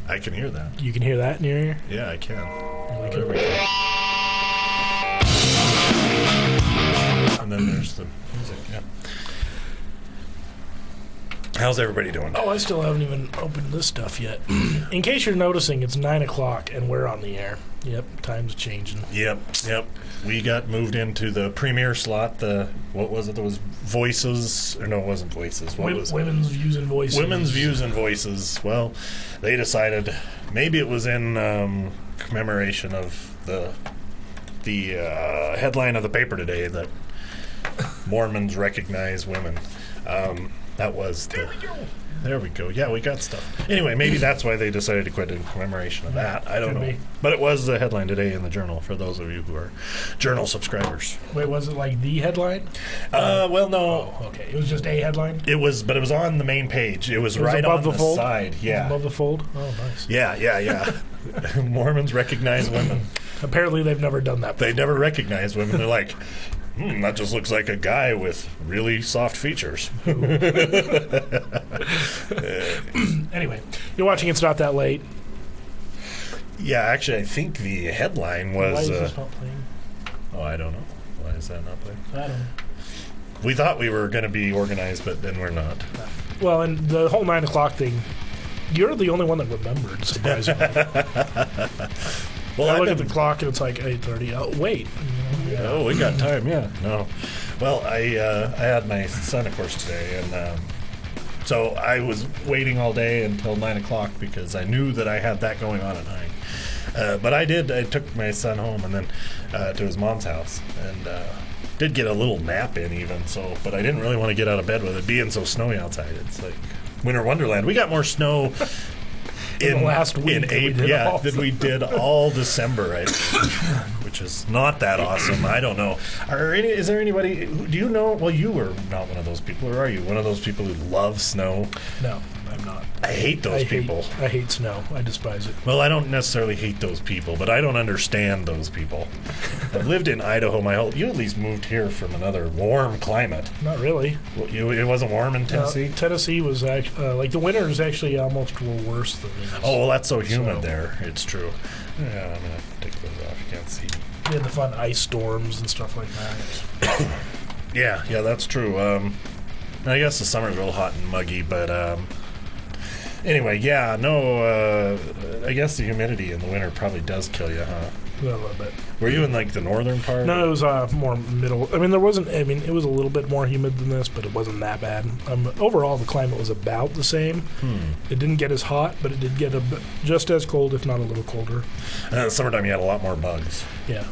I can hear that. You can hear that in your ear? Yeah, I can. There we go. And then there's the music, yeah. How's everybody doing? Oh, I still haven't even opened this stuff yet. In case you're noticing, it's 9 o'clock and we're on the air. Yep, time's changing. Yep. We got moved into the premiere slot. What was it? There was Voices. Or no, it wasn't Voices. What was it? Women's Views and Voices. Women's Views and Voices. Well, they decided maybe it was in commemoration of the headline of the paper today that Mormons recognize women. That was There we go. Yeah, we got stuff. Anyway, maybe that's why they decided to quit in commemoration of that. I don't know. But it was the headline today in the Journal for those of you who are Journal subscribers. Wait, was it like the headline? Well, no. Oh, okay. It was just a headline? It was on the main page. It was right above on the the fold? side. Yeah. Above the fold? Oh, nice. Yeah. Mormons recognize women. Apparently they've never done that before. They never recognize women. They're like, that just looks like a guy with really soft features. Anyway, you're watching It's Not That Late. Yeah, actually, I think the headline was... Why is this not playing? Oh, I don't know. Why is that not playing? I don't know. We thought we were going to be organized, but then we're not. Well, and the whole 9 o'clock thing, you're the only one that remembered, surprisingly. Well, I look at the clock and it's like 8:30. Oh, wait. Yeah. Oh, we got time, yeah. No. Well, I had my son, of course, today, and so I was waiting all day until 9 o'clock because I knew that I had that going on at 9. But I took my son home and then to his mom's house and did get a little nap in even, but I didn't really want to get out of bed with it being so snowy outside. It's like winter wonderland. We got more snow in the last week than we did all December, right? Which is not that awesome. I don't know. Is there anybody? Do you know? Well, you were not one of those people, or are you one of those people who love snow? No, I'm not. I hate those people. I hate snow. I despise it. Well, I don't necessarily hate those people, but I don't understand those people. I've lived in Idaho my whole... You at least moved here from another warm climate. Not really. Well, it wasn't warm in Tennessee? Tennessee was actually... like, the winter is actually almost a little worse than this. Oh, well, that's so humid there. It's true. Yeah, I'm going to take those off. You can't see. We had the fun ice storms and stuff like that. Yeah, that's true. I guess the summer's real hot and muggy, but... Anyway, yeah, no, I guess the humidity in the winter probably does kill you, huh? A little bit. Were you in, like, the northern part? No, it was more middle. I mean, it was a little bit more humid than this, but it wasn't that bad. Overall, the climate was about the same. It didn't get as hot, but it did get just as cold, if not a little colder. And in the summertime, you had a lot more bugs. Yeah.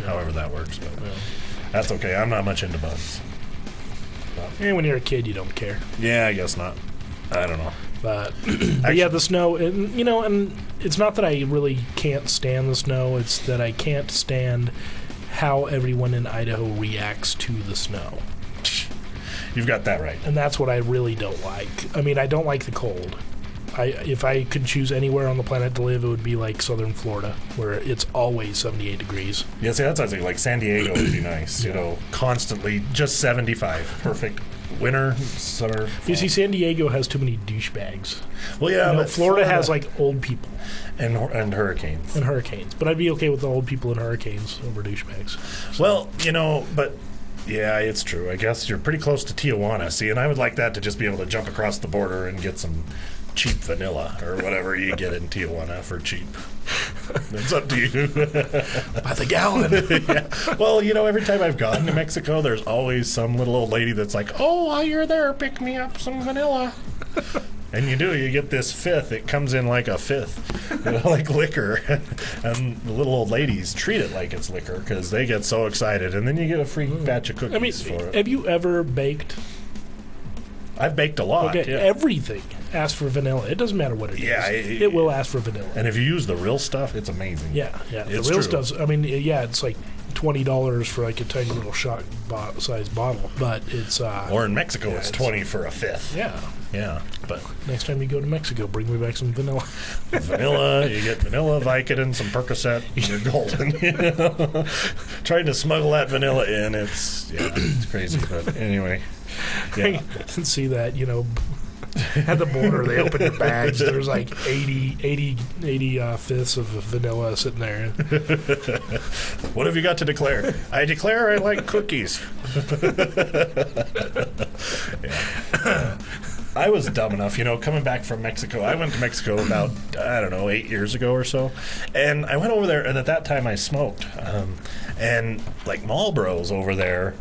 However that works, but that's okay. I'm not much into bugs. And when you're a kid, you don't care. Yeah, I guess not. I don't know. But yeah, the snow, and it's not that I really can't stand the snow, it's that I can't stand how everyone in Idaho reacts to the snow. You've got that right. And that's what I really don't like. I mean, I don't like the cold. If I could choose anywhere on the planet to live, it would be like southern Florida, where it's always 78 degrees. Yeah, see, that's like San Diego would be nice, constantly just 75. Perfect. Winter, summer, fall. You see, San Diego has too many douchebags. Well, yeah, but Florida has like old people and hurricanes. But I'd be okay with the old people and hurricanes over douchebags. So. Well, but yeah, it's true. I guess you're pretty close to Tijuana. See, and I would like that to just be able to jump across the border and get some cheap vanilla or whatever you get in Tijuana for cheap. It's up to you. By the gallon. Yeah. Well, every time I've gone to Mexico, there's always some little old lady that's like, "Oh, while you're there, pick me up some vanilla." And you get this fifth. It comes in like a fifth, like liquor. And the little old ladies treat it like it's liquor because they get so excited. And then you get a free batch of cookies for it. Have you ever baked? I've baked a lot. Okay, yeah. Everything asks for vanilla. It doesn't matter what it is. It will ask for vanilla. And if you use the real stuff, it's amazing. Yeah. The real stuff. I mean, it's like $20 for like a tiny little shot size bottle, but it's or in Mexico, it's $20 for a fifth. Yeah. But next time you go to Mexico, bring me back some vanilla. Vanilla, you get vanilla, Vicodin, some Percocet, you're golden. Trying to smuggle that vanilla in, it's crazy. But anyway. Yeah. I can see that, at the border, they open your bags. There's like 80 fifths of vanilla sitting there. What have you got to declare? I declare I like cookies. Yeah. I was dumb enough, coming back from Mexico. I went to Mexico about, 8 years ago or so. And I went over there, and at that time I smoked. And like Marlboros over there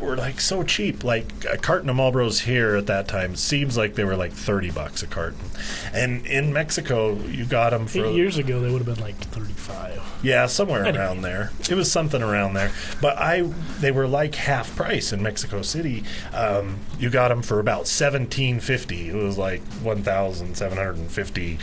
were like so cheap. Like a carton of Marlboros here at that time seems like they were like $30 a carton. And in Mexico, you got them for 8 years ago. They would have been like 35. Yeah, somewhere around there. It was something around there. But they were like half price in Mexico City. You got them for about $17.50. It was like 1,750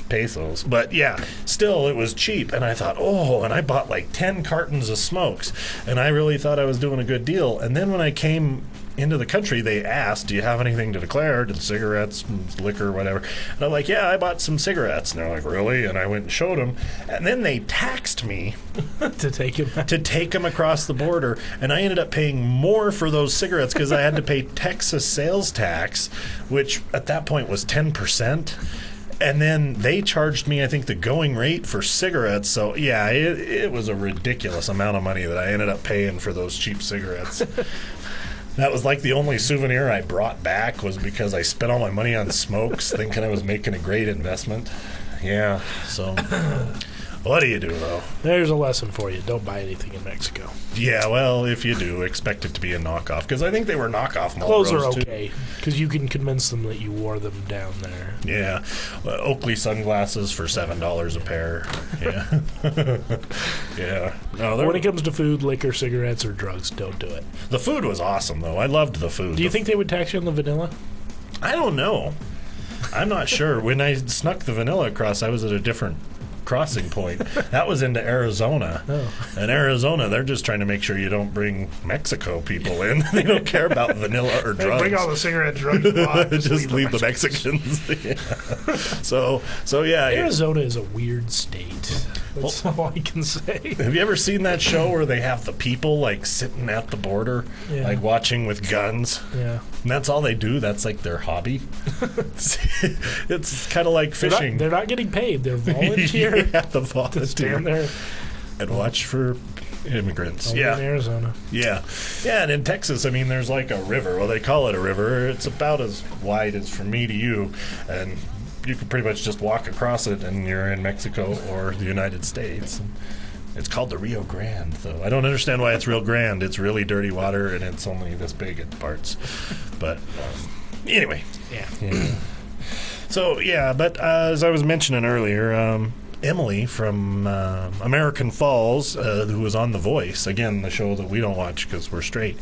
pesos. But yeah, still it was cheap. And I thought, and I bought like 10 cartons of smokes. And I really thought I was doing a good deal. And then when I came into the country, they asked, do you have anything to declare? Did cigarettes, liquor, whatever? And I'm like, yeah, I bought some cigarettes. And they're like, really? And I went and showed them. And then they taxed me to take them across the border. And I ended up paying more for those cigarettes because I had to pay Texas sales tax, which at that point was 10%. And then they charged me, I think, the going rate for cigarettes. So, yeah, it was a ridiculous amount of money that I ended up paying for those cheap cigarettes. That was like the only souvenir I brought back was because I spent all my money on smokes thinking I was making a great investment. Yeah, so what do you do, though? There's a lesson for you. Don't buy anything in Mexico. Yeah, well, if you do, expect it to be a knockoff. Because I think they were knockoff Marlboros, clothes are okay. Because you can convince them that you wore them down there. Yeah. Oakley sunglasses for $7 a pair. Yeah. Yeah. No, when it comes to food, liquor, cigarettes, or drugs, don't do it. The food was awesome, though. I loved the food. Do you think they would tax you on the vanilla? I don't know. I'm not sure. When I snuck the vanilla across, I was at a different crossing point. That was into Arizona. In Arizona, they're just trying to make sure you don't bring Mexico people in. They don't care about vanilla or drugs. Bring all the cigarette drugs. Just leave the Mexicans. Yeah. So yeah. Arizona is a weird state. That's all I can say. Have you ever seen that show where they have the people like sitting at the border, like watching with guns? Yeah. And that's all they do. That's like their hobby. It's kind of like fishing. They're not getting paid. They're volunteer. Yeah, the volunteer. To stand there and watch for immigrants. Only in Arizona. Yeah. Yeah, and in Texas, I mean, there's like a river. Well, they call it a river. It's about as wide as from me to you, and you can pretty much just walk across it, and you're in Mexico or the United States. It's called the Rio Grande, though. I don't understand why it's Rio Grande. It's really dirty water, and it's only this big at parts. But anyway. Yeah. So, yeah, but as I was mentioning earlier, Emily from American Falls, who was on The Voice, again, the show that we don't watch because we're straight,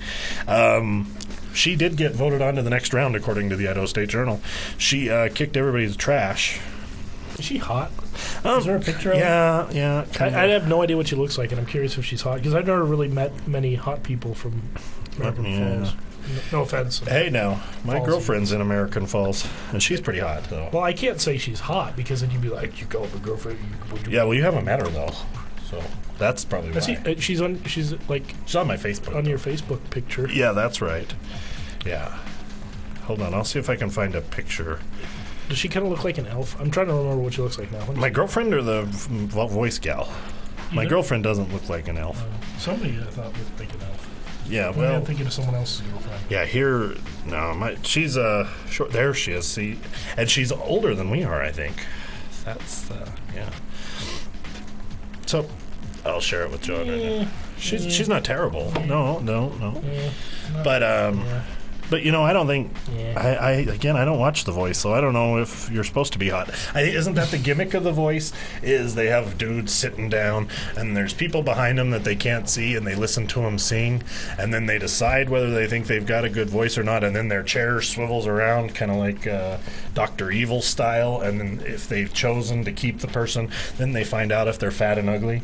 she did get voted on to the next round, according to the Idaho State Journal. She kicked everybody's trash. Is she hot? Is there a picture of her? Yeah. I have no idea what she looks like, and I'm curious if she's hot, because I've never really met many hot people from American Falls. No offense. Hey, now, my girlfriend's in American Falls, and she's pretty hot, though. Well, I can't say she's hot, because then you'd be like, you call up a girlfriend. Yeah, well, you haven't met her, though, so that's probably why. She's on my Facebook. On your Facebook picture. Yeah, that's right. Yeah. Hold on, I'll see if I can find a picture. Does she kind of look like an elf? I'm trying to remember what she looks like now. My girlfriend or the voice gal? My girlfriend doesn't look like an elf. Somebody I thought looked like an elf. Yeah, well, I'm thinking of someone else's girlfriend. Yeah, here, no, she's short. There she is. See, and she's older than we are, I think. That's yeah. So, I'll share it with John. Yeah. She's not terrible. No. But I don't think I don't watch The Voice, so I don't know if you're supposed to be hot. Isn't that the gimmick of The Voice? Is they have dudes sitting down and there's people behind them that they can't see, and they listen to them sing, and then they decide whether they think they've got a good voice or not, and then their chair swivels around, kind of like Dr. Evil style, and then if they've chosen to keep the person, then they find out if they're fat and ugly.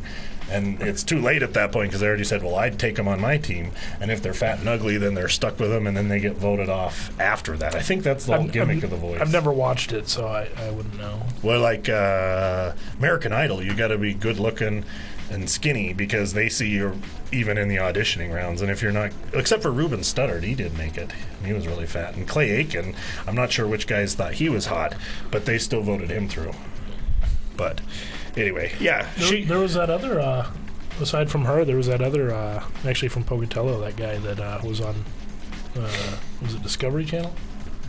And it's too late at that point because they already said, well, I'd take them on my team. And if they're fat and ugly, then they're stuck with them, and then they get voted off after that. I think that's the whole gimmick of The Voice. I've never watched it, so I wouldn't know. Well, like American Idol, you got to be good looking and skinny because they see you even in the auditioning rounds. And if you're not, except for Ruben Studdard, he did make it. He was really fat. And Clay Aiken, I'm not sure which guys thought he was hot, but they still voted him through. But anyway, yeah. There was that other, aside from her, there was that other, actually from Pocatello, that guy that was on, was it Discovery Channel?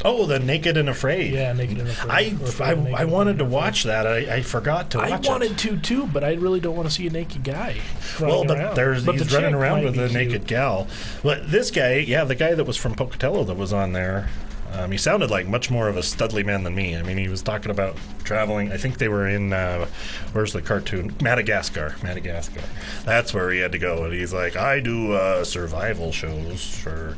Oh, the Naked and Afraid. Yeah, Naked and Afraid. I wanted to watch that. I forgot to watch it. I wanted to too, but I really don't want to see a naked guy. Well, but around. He's running around with a naked gal. But this guy, yeah, the guy that was from Pocatello that was on there, he sounded like much more of a studly man than me. I mean, he was talking about traveling. I think they were in, where's the cartoon? Madagascar. That's where he had to go. And he's like, I do survival shows for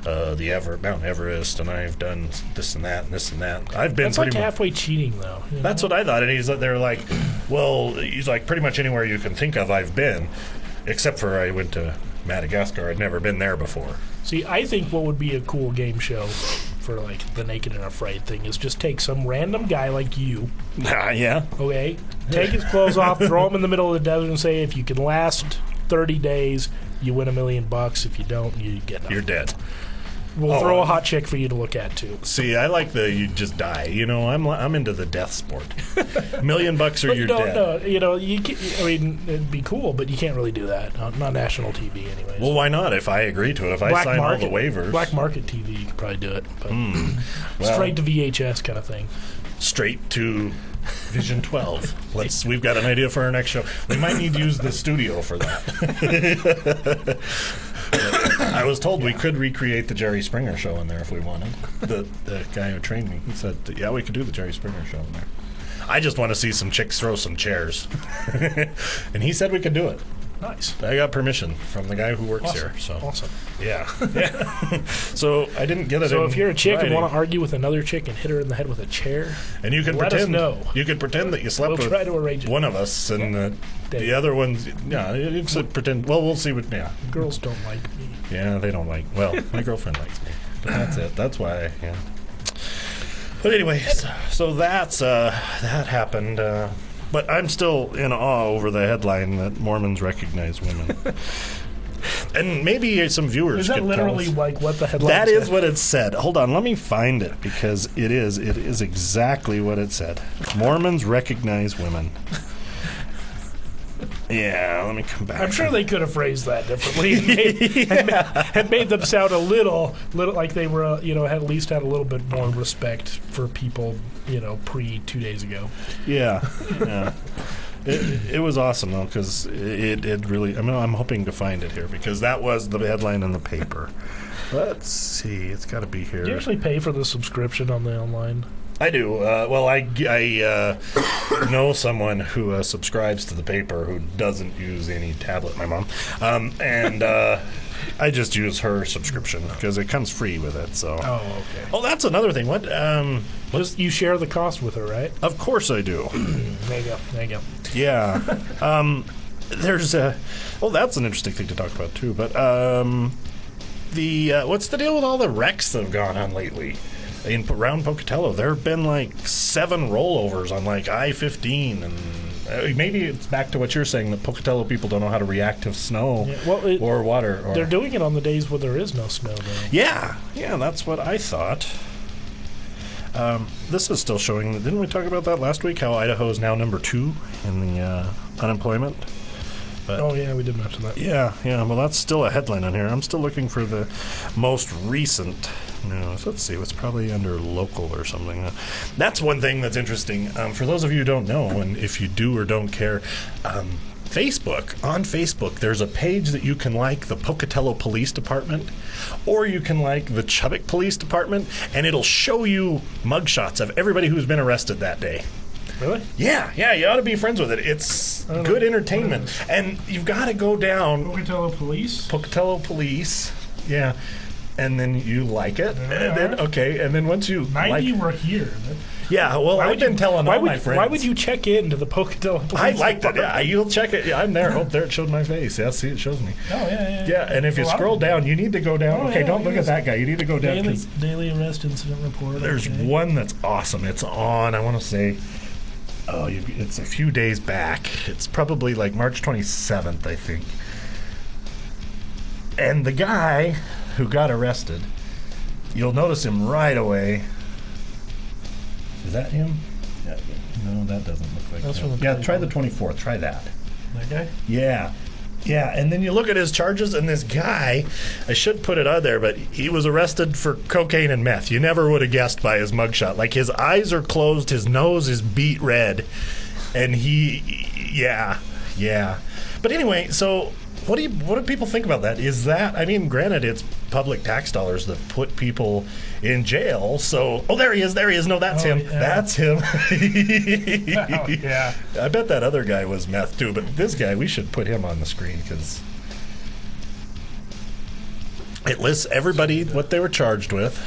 Mount Everest, and I've done this and that and this and that. I've been That's like halfway cheating, though. That's what I thought. And they're like, well, he's like, pretty much anywhere you can think of, I've been, except for I went to Madagascar. I'd never been there before. See, I think what would be a cool game show for like the Naked and Afraid thing is just take some random guy like you. Yeah. Okay. Take his clothes off, throw him in the middle of the desert, and say, if you can last 30 days, you win $1 million. If you don't, you get nothing. You're dead. We'll throw a hot chick for you to look at too. See, I like you just die. You know, I'm into the death sport. $1 million or you're dead. No, you know, it'd be cool, but you can't really do that. Not national TV, anyways. Well, why not? If I agree to it, if I sign all the waivers, black market TV, you could probably do it. But well, straight to VHS kind of thing. Straight to Vision 12. We've got an idea for our next show. We might need to use the studio for that. I was told we could recreate the Jerry Springer show in there if we wanted. The guy who trained me, he said, yeah, we could do the Jerry Springer show in there. I just want to see some chicks throw some chairs. And he said we could do it. Nice. I got permission from the guy who works here. So awesome. Yeah. So I didn't get it. So if you're a chick and want to argue with another chick and hit her in the head with a chair, and you can you could pretend that you slept with one of us, and the other ones, yeah, you can pretend. Well, we'll see what. Yeah, girls don't like me. Yeah, they don't like. Well, my girlfriend likes me, but that's it. That's why. Yeah. But anyway, so that happened. But I'm still in awe over the headline that Mormons recognize women. And maybe some viewers is that could literally tell us. like what the headline That said? is what it said. Hold on, let me find it, because it is exactly what it said. Mormons recognize women. Yeah, let me come back. I'm sure they could have phrased that differently and made them sound a little like they were, had at least had a little bit more respect for people, pre 2 days ago. Yeah. It was awesome, though, because it really, I'm hoping to find it here, because that was the headline in the paper. Let's see, it's got to be here. Do you actually pay for the subscription on the online? I do. Well, I know someone who subscribes to the paper who doesn't use any tablet, my mom. And I just use her subscription because it comes free with it. So. Oh, okay. Oh, that's another thing. What? Just you share the cost with her, right? Of course I do. There you go. Yeah. There's that's an interesting thing to talk about too. But what's the deal with all the wrecks that have gone on lately? Around Pocatello, there have been like 7 rollovers on like I-15, and maybe it's back to what you're saying, that Pocatello people don't know how to react to snow or water. They're doing it on the days where there is no snow, though. Yeah, that's what I thought. This is still showing. Didn't we talk about that last week? How Idaho is now number 2 in the unemployment. But yeah, we did mention that. Yeah. Well, that's still a headline on here. I'm still looking for the most recent news. Let's see. It's probably under local or something. That's one thing that's interesting. For those of you who don't know, and if you do or don't care, on Facebook, there's a page that you can like the Pocatello Police Department, or you can like the Chubbuck Police Department, and it'll show you mugshots of everybody who's been arrested that day. Really? Yeah, you ought to be friends with it. It's good entertainment. And you've got to go down. Pocatello Police, yeah. And then you like it. And then once you 90 were here. Yeah, well, I've been telling all my friends. Why would you check into the Pocatello Police I liked it. Yeah, you'll check it. Yeah, I'm there. Oh, there it showed my face. Yeah, see, it shows me. Oh, yeah. Yeah, and if you scroll down, you need to go down. Don't look at that guy. You need to go down. Daily arrest incident report. There's one that's awesome. It's on, I want to say, it's a few days back. It's probably like March 27th, I think. And the guy who got arrested, you'll notice him right away. Is that him? Yeah. No, that doesn't look like That's him. from the Yeah, try the 24th. Try that. That guy? Yeah. Yeah, and then you look at his charges, and this guy, I should put it out there, but he was arrested for cocaine and meth. You never would have guessed by his mugshot. Like, his eyes are closed, his nose is beet red, and yeah. But anyway, so what do people think about that? Is that, I mean, granted, it's public tax dollars that put people in jail, so, there he is. No, that's him. Yeah. That's him. Yeah. I bet that other guy was meth too, but this guy, we should put him on the screen because it lists everybody what they were charged with.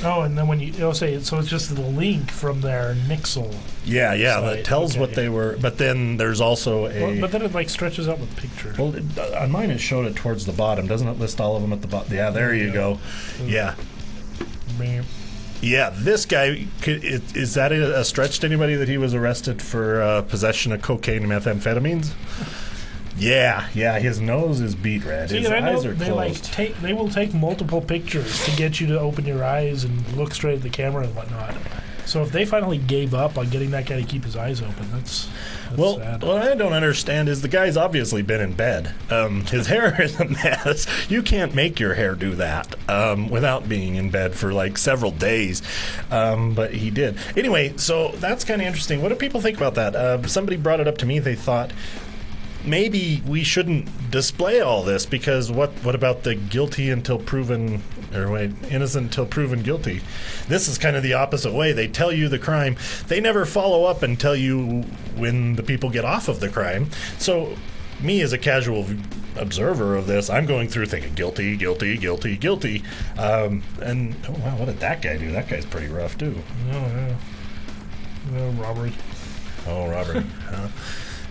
Oh, and then when you'll say, so it's just the link from their Nixle. Yeah, site. that tells what they were, but then there's also but then it like stretches out with pictures. Well, on mine it showed it towards the bottom. Doesn't it list all of them at the bottom? Yeah, there you go. Yeah. Yeah, this guy, is that a stretch to anybody that he was arrested for possession of cocaine and methamphetamines? Yeah, his nose is beet red. His eyes are closed. They will take multiple pictures to get you to open your eyes and look straight at the camera and whatnot. So if they finally gave up on getting that guy to keep his eyes open, that's sad. What I don't understand is the guy's obviously been in bed. His hair is a mess. You can't make your hair do that without being in bed for like several days. But he did. Anyway, so that's kind of interesting. What do people think about that? Somebody brought it up to me. They thought, maybe we shouldn't display all this because what about the innocent until proven guilty? This is kind of the opposite way. They tell you the crime. They never follow up and tell you when the people get off of the crime. So me as a casual observer of this, I'm going through thinking guilty. And oh wow, what did that guy do? That guy's pretty rough too. Oh, yeah. Robbery. Oh, robbery.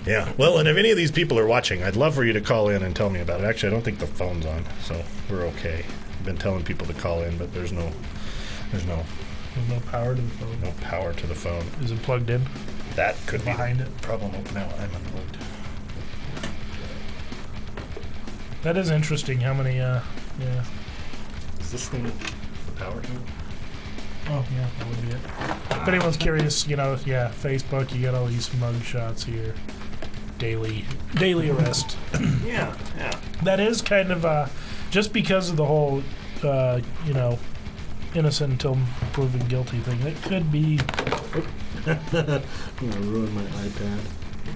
Yeah. Well, and if any of these people are watching, I'd love for you to call in and tell me about it. Actually, I don't think the phone's on, so we're okay. I've been telling people to call in, but there's no power to the phone. No power to the phone. Is it plugged in? That could be behind it. Problem. No, I'm unplugged. That is interesting. How many? Is this thing the power to it? Oh yeah, that would be it. If anyone's curious, Facebook, you got all these mugshots here. Daily arrest. Yeah. That is kind of just because of the whole, innocent until proven guilty thing. That could be. I'm gonna ruin my iPad.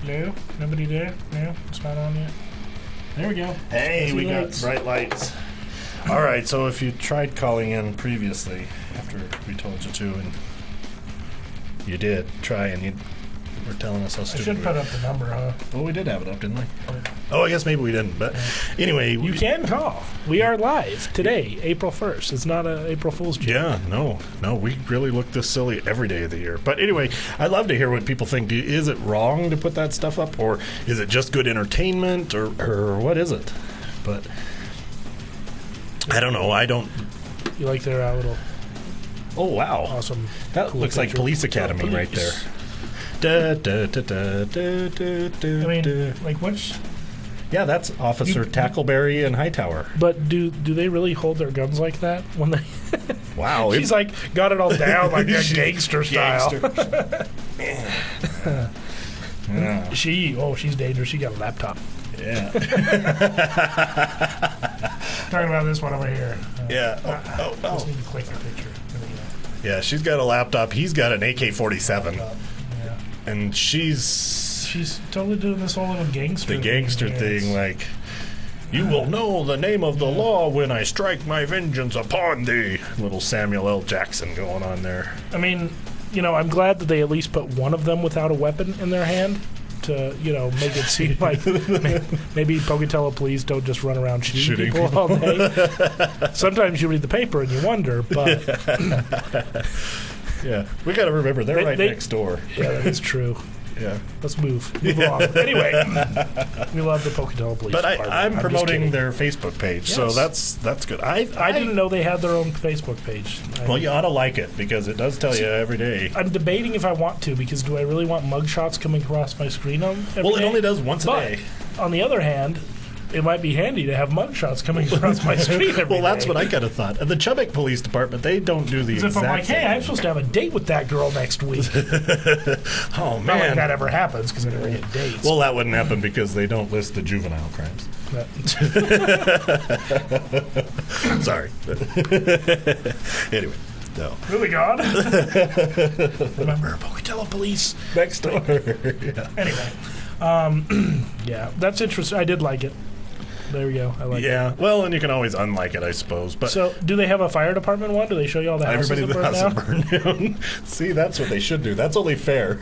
No, nobody there. No, it's not on yet. There we go. Hey, we got bright lights. All right, so if you tried calling in previously after we told you to, and you did try, and you were telling us how stupid. I should put up the number, huh? Well, we did have it up, didn't we? Oh, I guess maybe we didn't. But anyway, you can call. We are live today, April 1st. It's not an April Fool's joke. Yeah, no, we really look this silly every day of the year. But anyway, I'd love to hear what people think. Is it wrong to put that stuff up, or is it just good entertainment, or what is it? But I don't know. You like their little? Oh wow! Awesome. That cool looks like Police Academy right there. I mean, like which? Yeah, that's Officer Tackleberry and Hightower. But do they really hold their guns like that when they? Wow, she's like got it all down like that gangster style. Yeah. She's dangerous. She got a laptop. Yeah. Talking about this one over here. Yeah. I just need to click the picture. Yeah, she's got a laptop. He's got an AK-47. Yeah. And she's totally doing this whole little gangster thing, like, you will know the name of the law when I strike my vengeance upon thee. Little Samuel L. Jackson going on there. I mean, I'm glad that they at least put one of them without a weapon in their hand to, make it seem like maybe Pocatello police don't just run around shooting people all day. Sometimes you read the paper and you wonder, but... Yeah, we got to remember they're right next door. Yeah, that is true. Yeah. Let's move on. Anyway, we love the Pocatello Police But Department. I'm just promoting kidding. their Facebook page, so Yes. that's good. I didn't know they had their own Facebook page. Well, you ought to like it because it does tell you every day. I'm debating if I want to, because do I really want mugshots coming across my screen every Well, it day? only does once a But, day. on the other hand, it might be handy to have mugshots coming across my screen every day. Well, that's what I kind of thought. And the Chubbuck Police Department, they don't do the As exact if I'm like, hey, same. I'm supposed to have a date with that girl next week. Oh, Not like man. that ever happens, because I never get dates. Well, that wouldn't happen because they don't list the juvenile crimes. Sorry. Anyway, no. Moving on. Remember, Pocatello Police. Next door. Yeah. Anyway, yeah, that's interesting. I did like it. There we go. I like it. Yeah. Well, and you can always unlike it, I suppose. But So, do they have a fire department one? Do they show you all the houses everybody that that burn has down? a burn down. See, that's what they should do. That's only fair.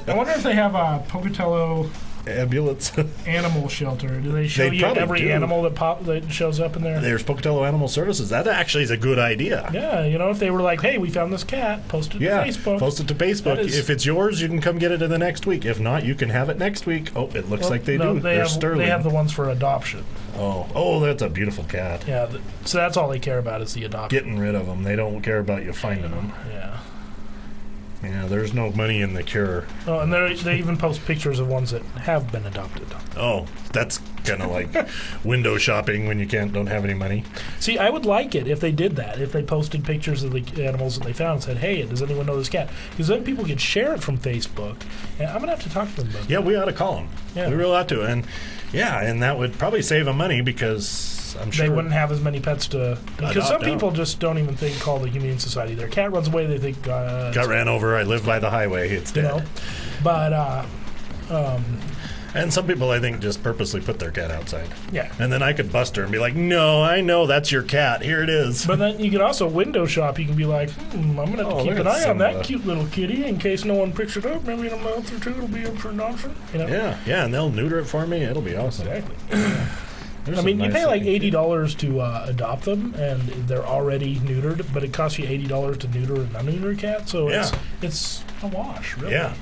I wonder if they have a Pocatello Ambulance. animal shelter. Do they show They you probably every do. animal that shows up in there? There's Pocatello Animal Services. That actually is a good idea. Yeah, if they were like, hey, we found this cat, post it Yeah, to Facebook. post it to Facebook. That is- If it's yours, you can come get it in the next week. If not, you can have it next week. Oh, it looks Well, like they no, do. They're sterling. They have the ones for adoption. Oh, that's a beautiful cat. Yeah, so that's all they care about is the adoption. Getting rid of them. They don't care about you finding them. Yeah. Yeah, there's no money in the cure. Oh, and they even post pictures of ones that have been adopted. Oh, that's kind of like window shopping when you don't have any money. See, I would like it if they did that. If they posted pictures of the animals that they found and said, "Hey, does anyone know this cat?" Because then people could share it from Facebook. And I'm gonna have to talk to them about Yeah, we ought to call them. Yeah. We really ought to. And that would probably save them money because I'm sure They wouldn't have as many pets to. Because some Adopt out. people just don't even call the Humane Society. Their cat runs away, they think got ran over. I live by the highway. It's dead. But And some people, I think, just purposely put their cat outside. yeah. And then I could bust her and be like, "No, I know that's your cat. Here it is." But then you can also window shop. You can be like, I'm going to have to keep look an at eye on that Simba. cute little kitty in case no one picks it up. Maybe in a month or two it'll be up for adoption. Yeah, and they'll neuter it for me. It'll be awesome. Exactly. There's I mean, some you nice pay like looking $80 to adopt them, and they're already neutered, but it costs you $80 to neuter an unneutered cat, so Yeah. it's a wash, really. Yeah.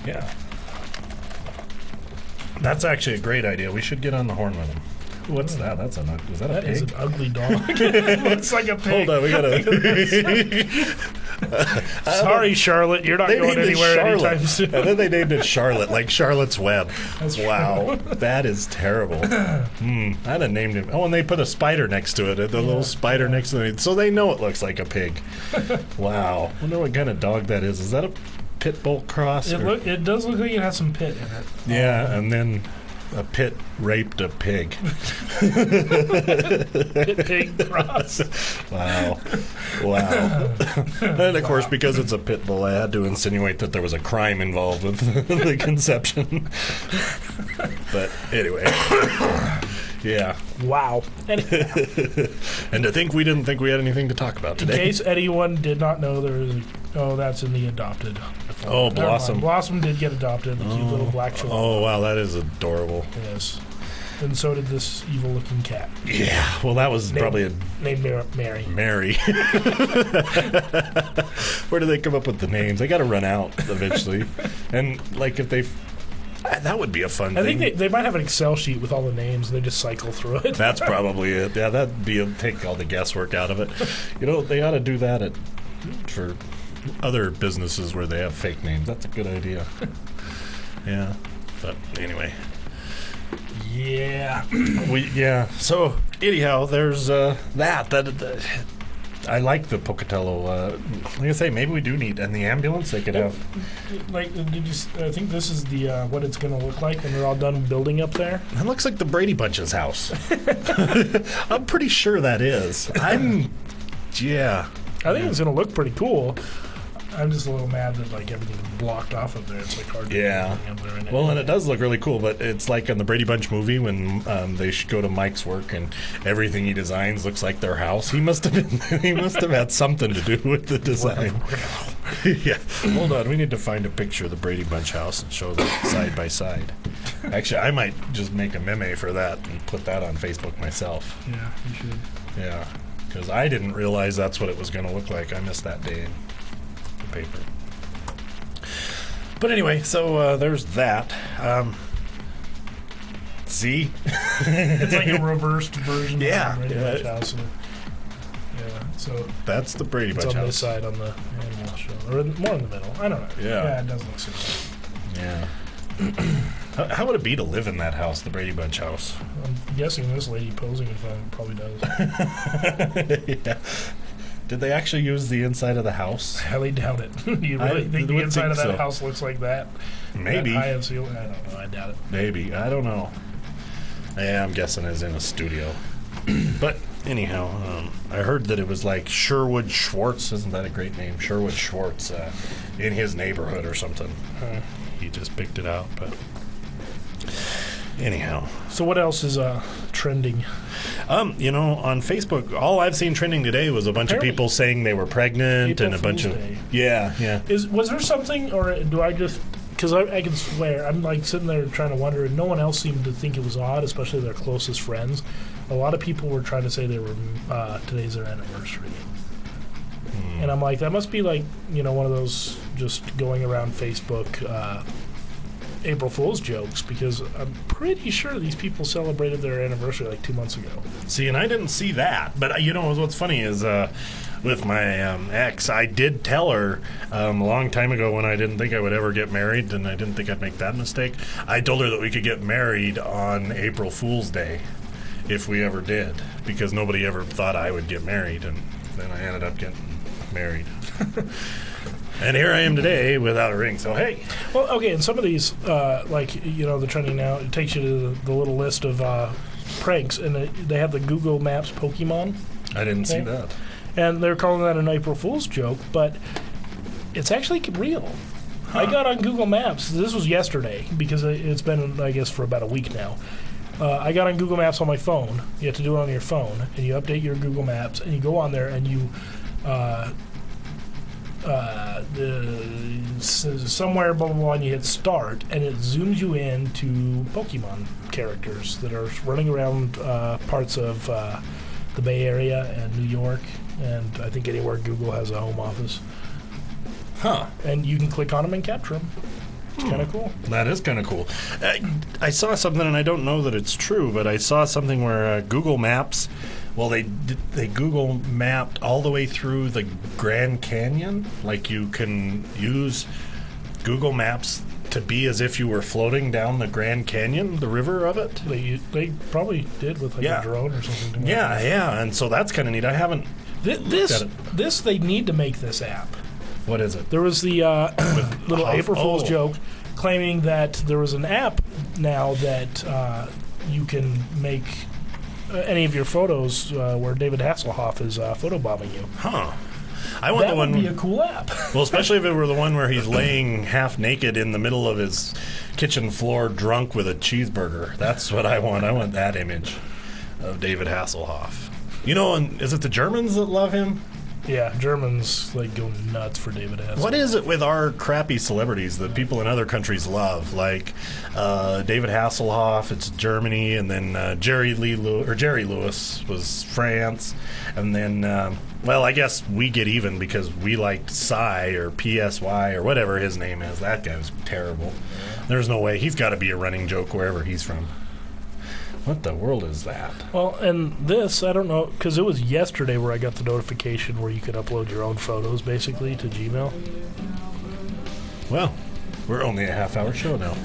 That's actually a great idea. We should get on the horn with them. What's that? Is that a That pig? is an ugly dog. It looks like a pig. Hold on, we gotta. Sorry, Charlotte, you're not going named it anywhere Charlotte. anytime soon. And then they named it Charlotte, like Charlotte's Web. That's Wow, that is terrible. I'd have named him. Oh, and they put a spider next to it, the little spider next to it, so they know it looks like a pig. Wow, wonder what kind of dog that is. Is that a pit bull cross? It does look like it has some pit in it. Yeah, and then a pit raped a pig. Pit pig cross. Wow. And of course, because it's a pit bull, I had to insinuate that there was a crime involved with the conception. But anyway. Yeah. Wow. Anyway, And to think we didn't think we had anything to talk about in today. case anyone did not know, there is that's in the adopted. Oh, Never mind. Blossom. Blossom did get adopted. The cute little black chihuahua. Oh, wow, that is adorable. Yes. And so did this evil-looking cat Yeah. Well, that was probably a named Mary. Mary. Where do they come up with the names? They got to run out eventually. And like if they that would be a fun I thing. think they might have an Excel sheet with all the names, and they just cycle through it. That's probably it. Yeah, that'd be take all the guesswork out of it. They ought to do that for other businesses where they have fake names. That's a good idea. Yeah. But anyway. Yeah. So anyhow, there's that. I like the Pocatello. Like I say, maybe we do need, and the ambulance they could have. Like, I think this is the what it's going to look like when they're all done building up there. It looks like the Brady Bunch's house. I'm pretty sure that is. Yeah. I think it's going to look pretty cool. I'm just a little mad that everything's blocked off up there. It's hard to do anything up there. Well, and it does look really cool, but it's like in the Brady Bunch movie when they go to Mike's work and everything he designs looks like their house. He must have had something to do with the design. Yeah. Hold on, we need to find a picture of the Brady Bunch house and show them side by side. Actually, I might just make a meme for that and put that on Facebook myself. Yeah, you should. Yeah, because I didn't realize that's what it was going to look like. I missed that day in the paper. But anyway, so there's that. See? It's like a reversed version Yeah, of the Brady yeah. Bunch house. So That's the Brady it's Bunch on house. this side on the animal show. Or more in the middle. I don't know. Yeah. It doesn't look so bad. Yeah. How would it be to live in that house, the Brady Bunch house? I'm guessing this lady posing in front of it probably does. Yeah. Did they actually use the inside of the house? I highly doubt it. Do you I really think the would inside think of that so. house looks like that? Maybe. That high of ceiling? I don't know. I doubt it. Maybe. I don't know. Yeah, I'm guessing it's in a studio. But anyhow, I heard that it was like Sherwood Schwartz. Isn't that a great name? Sherwood Schwartz in his neighborhood or something. He just picked it out. But anyhow. So what else is trending? On Facebook, all I've seen trending today was a bunch of Apparently- people saying they were pregnant April and a bunch Fool's of... Day. Yeah. Was there something, or do I just... Because I can swear, I'm like sitting there trying to wonder, and no one else seemed to think it was odd, especially their closest friends. A lot of people were trying to say they were today's their anniversary. And I'm like, that must be like, one of those just going around Facebook April Fool's jokes, because I'm pretty sure these people celebrated their anniversary like 2 months ago. See, and I didn't see that. But, what's funny is with my ex, I did tell her a long time ago when I didn't think I would ever get married, and I didn't think I'd make that mistake. I told her that we could get married on April Fool's Day if we ever did, because nobody ever thought I would get married, and then I ended up getting married. And here I am today without a ring, so hey. Well, okay, and some of these, the trending now, it takes you to the little list of pranks, and they have the Google Maps Pokemon, I didn't see Okay. that. and they're calling that an April Fool's joke, but it's actually real. I got on Google Maps. This was yesterday, because it's been, I guess, for about a week now. I got on Google Maps on my phone. You have to do it on your phone, and you update your Google Maps, and you go on there, and you... somewhere blah blah blah, and you hit start, and it zooms you in to Pokemon characters that are running around parts of the Bay Area and New York, and I think anywhere Google has a home office. Huh. And you can click on them and capture them. It's kind of cool. That is kind of cool. I saw something, and I don't know that it's true, but I saw something where Google Maps, well, they Google mapped all the way through the Grand Canyon. Like, you can use Google Maps to be as if you were floating down the Grand Canyon, the river of it. They probably did with like Yeah. a drone or something. Yeah, and so that's kind of neat. I haven't... This they need to make this app. What is it? There was the little April Fool's joke claiming that there was an app now that you can make any of your photos where David Hasselhoff is photobombing you. Huh. I want That the one... would be a cool app. Well, especially if it were the one where he's laying half naked in the middle of his kitchen floor drunk with a cheeseburger. That's what I want. I want that image of David Hasselhoff. And is it the Germans that love him? Yeah, Germans like go nuts for David Hasselhoff. What is it with our crappy celebrities that people in other countries love? Like David Hasselhoff, it's Germany, and then Jerry Lewis was France, and then I guess we get even because we liked Psy or PSY or whatever his name is. That guy was terrible. There's no way. He's got to be a running joke wherever he's from. What the world is that? Well, and this, I don't know, because it was yesterday where I got the notification where you could upload your own photos, basically, to Gmail. Well, we're only a half-hour show now.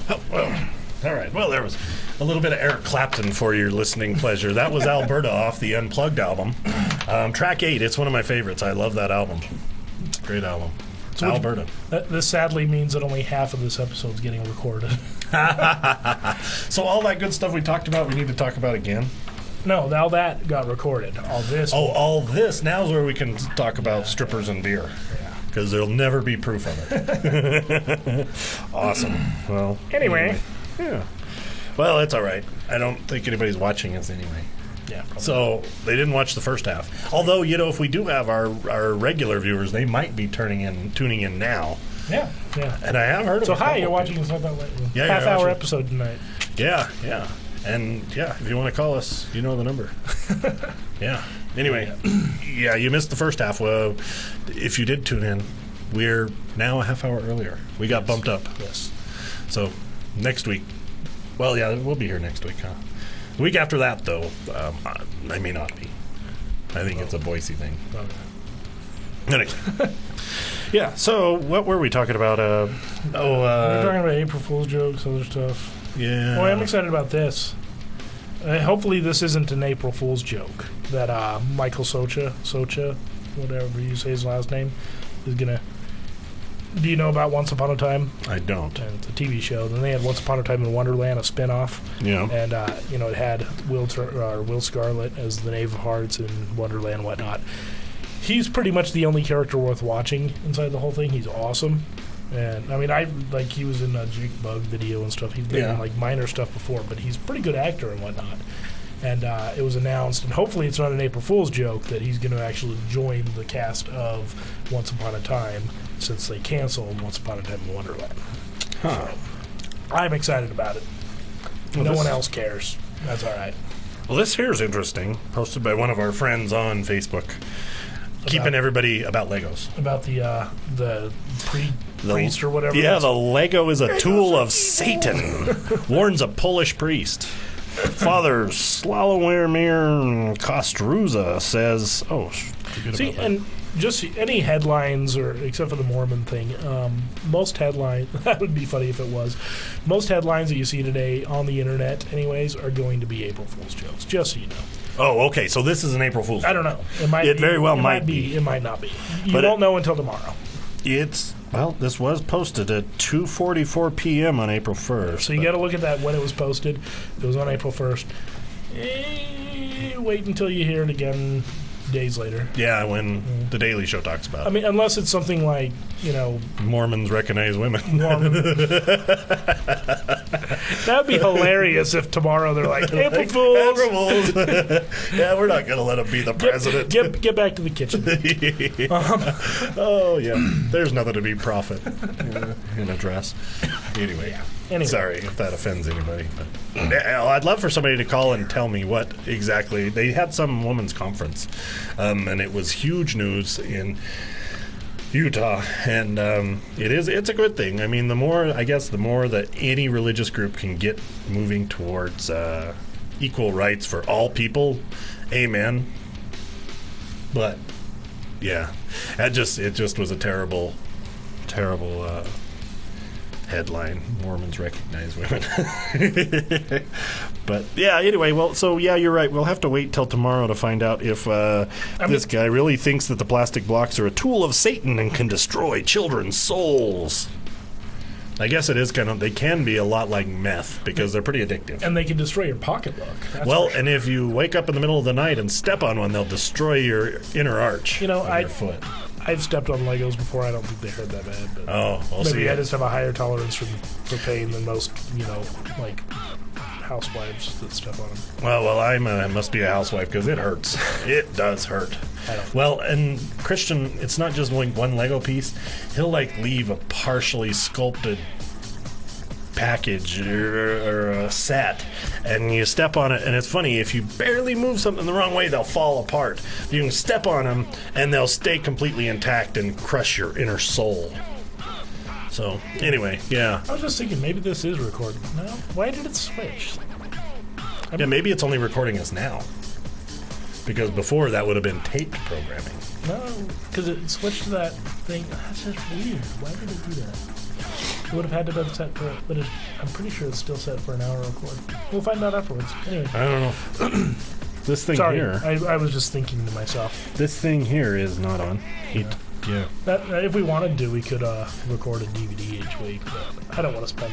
Oh, well, all right. Well, there was a little bit of Eric Clapton for your listening pleasure. That was Alberta off the Unplugged album. Track 8, it's one of my favorites. I love that album. Great album. So Alberta. This sadly means that only half of this episode is getting recorded. So all that good stuff we talked about, we need to talk about again? No, now that got recorded. All this. Oh, all this. Now's where we can talk about strippers and beer. Yeah. Because there'll never be proof of it. Awesome. Well. Anyway. Yeah. Well, it's all right. I don't think anybody's watching us anyway. Yeah. Probably. So they didn't watch the first half. Although, if we do have our regular viewers, they might be tuning in now. Yeah. And I have heard of So a hi, couple you're watching people. this about Yeah, half-hour watching. episode tonight. Yeah. And, if you want to call us, you know the number. Yeah. Anyway, you missed the first half. Well, if you did tune in, we're now a half hour earlier. We got bumped up. Yes. So, next week. Well, yeah, we'll be here next week, huh? The week after that, though, I may not be. I think it's a Boise thing. Anyway. Yeah, so what were we talking about? We're talking about April Fool's jokes, other stuff. Yeah. Well, I'm excited about this. Hopefully this isn't an April Fool's joke that Michael Socha, whatever you say his last name, is going to... Do you know about Once Upon a Time? I don't. And it's a TV show. Then they had Once Upon a Time in Wonderland, a spinoff. Yeah. And, it had Will Scarlet as the Knave of Hearts in Wonderland and whatnot. He's pretty much the only character worth watching inside the whole thing. He's awesome. And, I mean, he was in a Jake Bug video and stuff. He's been in, minor stuff before, but he's a pretty good actor and whatnot. And it was announced, and hopefully it's not an April Fool's joke, that he's going to actually join the cast of Once Upon a Time, since they canceled Once Upon a Time in Wonderland. Huh. So, I'm excited about it. Well, no one else cares. That's all right. Well, this here is interesting. Posted by one of our friends on Facebook. Keeping everybody about Legos. About the priest or whatever. Yeah, the Lego is a tool of Satan, warns a Polish priest. Father Slawomir Kostruza says, See, and just any headlines, or except for the Mormon thing, most headlines, that would be funny if it was, most headlines that you see today on the internet anyways are going to be April Fool's jokes, just so you know. Oh, okay, so this is an April Fool's joke. I don't know. It might It be, very well it might be. It might not be. You But won't know until tomorrow. This was posted at 2:44 p.m. on April 1st. So you got to look at that when it was posted. It was on April 1st. Wait until you hear it again days later. Yeah, when The Daily Show talks about it. I mean, unless it's something like, Mormons recognize women. Mormon. That would be hilarious if tomorrow they're like, April Fools. April Fools. Yeah, we're not going to let him be the president. Get back to the kitchen. Oh, yeah. There's nothing to be prophet in a dress. Anyway. Sorry if that offends anybody. But I'd love for somebody to call and tell me what exactly. They had some women's conference, and it was huge news in Utah, and it's a good thing. I mean, the more that any religious group can get moving towards equal rights for all people, amen. But yeah, it just was a terrible headline. Mormons recognize women. But yeah, anyway, you're right. We'll have to wait till tomorrow to find out if this guy really thinks that the plastic blocks are a tool of Satan and can destroy children's souls. I guess it is they can be a lot like meth because they're pretty addictive. And they can destroy your pocketbook. And if you wake up in the middle of the night and step on one, they'll destroy your inner arch of your foot. I've stepped on Legos before. I don't think they hurt that bad. But maybe I just have a higher tolerance for pain than most, housewives that step on them. Well, I must be a housewife because it hurts. It does hurt. Well, and Christian, it's not just one Lego piece. He'll leave a partially sculpted package or a set, and you step on it, and it's funny, if you barely move something the wrong way, they'll fall apart. You can step on them and they'll stay completely intact and crush your inner soul. So anyway, yeah, I was just thinking maybe this is recording. No, why did it switch? Maybe it's only recording us now, because before that would have been taped programming. No, because it switched to that thing. That's just weird. Why did it do that? It would have had to have been set for, but I'm pretty sure it's still set for an hour record. We'll find out afterwards. Anyway. I don't know. This thing Sorry, here. I was just thinking to myself. This thing here is not on. He Yeah. If we wanted to, we could record a DVD each week, but I don't want to spend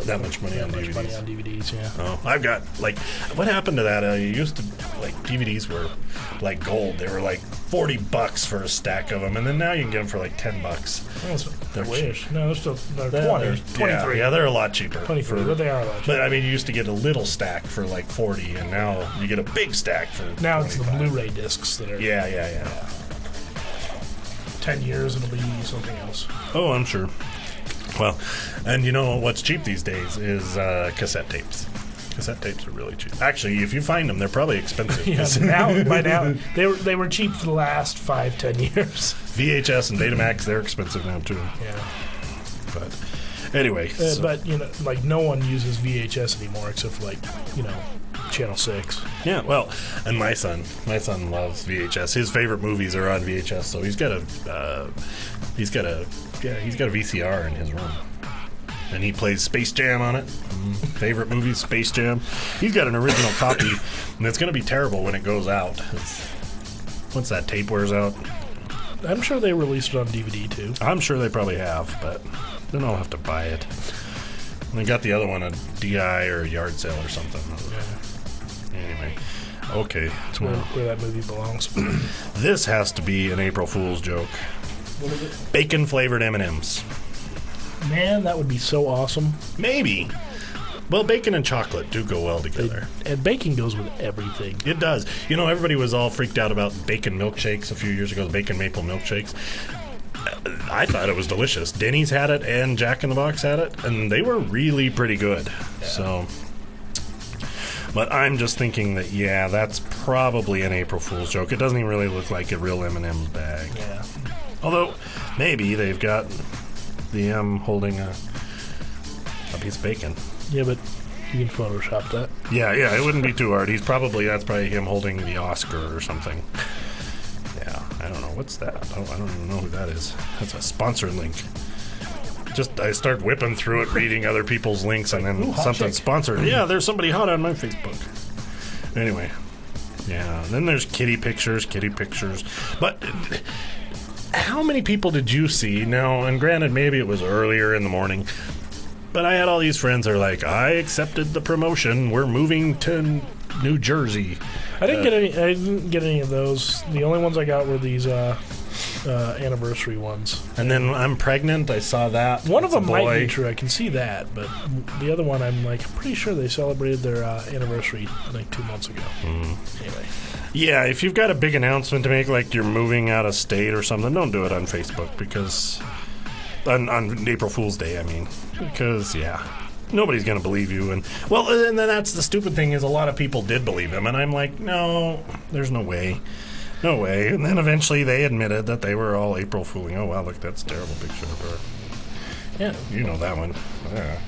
that much money on DVDs. Money on DVDs, yeah. Oh, I've got, like, what happened to that? You used to, like, DVDs were like gold. They were like $40 for a stack of them, and then now you can get them for like $10. I wish. No, they're 23. Yeah, they're a lot cheaper. 23, but they are a lot cheaper. But I mean, you used to get a little stack for like 40, and now you get a big stack for now 25. It's the Blu-ray discs that are. Yeah. 10 years, it'll be something else. Oh, I'm sure. Well, and you know what's cheap these days is cassette tapes. Cassette tapes are really cheap. Actually, if you find them, they're probably expensive. By now, they were cheap for the last 5-10 years. VHS and Betamax, they're expensive now too. Yeah. But anyway, but you know, like no one uses VHS anymore except for like Channel 6. Yeah, well, and my son loves VHS. His favorite movies are on VHS, so he's got a VCR in his room, and he plays Space Jam on it. Favorite movie, Space Jam. He's got an original copy, and it's going to be terrible when it goes out. Once that tape wears out. I'm sure they released it on DVD too. I'm sure they probably have, but then I'll have to buy it. And I got the other one on DI or a yard sale or something. Yeah. Anyway, okay. That's where that movie belongs. This has to be an April Fool's joke. What is it? Bacon-flavored M&Ms. Man, that would be so awesome. Maybe. Well, bacon and chocolate do go well together. And bacon goes with everything. It does. You know, everybody was all freaked out about bacon milkshakes a few years ago, the bacon maple milkshakes. I thought it was delicious. Denny's had it and Jack in the Box had it, and they were really pretty good. Yeah. So, but I'm just thinking that, yeah, that's probably an April Fool's joke. It doesn't even really look like a real M&M's bag. Yeah. Although, maybe they've got the M holding a piece of bacon. Yeah, but you can Photoshop that. Yeah, it wouldn't be too hard. That's probably him holding the Oscar or something. Yeah, I don't know. What's that? Oh, I don't even know who that is. That's a sponsor link. I start whipping through it, reading other people's links, and then something sponsored. Yeah, there's somebody hot on my Facebook. Anyway, yeah. Then there's kitty pictures. But how many people did you see? Now, and granted, maybe it was earlier in the morning, but I had all these friends that are like, I accepted the promotion. We're moving to New Jersey. I didn't get any of those. The only ones I got were these anniversary ones. And then I'm pregnant. I saw that. One of them might be true. I can see that, but the other one, I'm pretty sure they celebrated their anniversary like 2 months ago. Anyway. Yeah, if you've got a big announcement to make, like you're moving out of state or something, don't do it on Facebook because on April Fool's Day, I mean, because nobody's going to believe you. And then that's the stupid thing is a lot of people did believe him, and I'm like, no, there's no way. No way. And then eventually they admitted that they were all April Fooling. Oh, wow, look, that's a terrible picture of her. Yeah. You know that one. Yeah.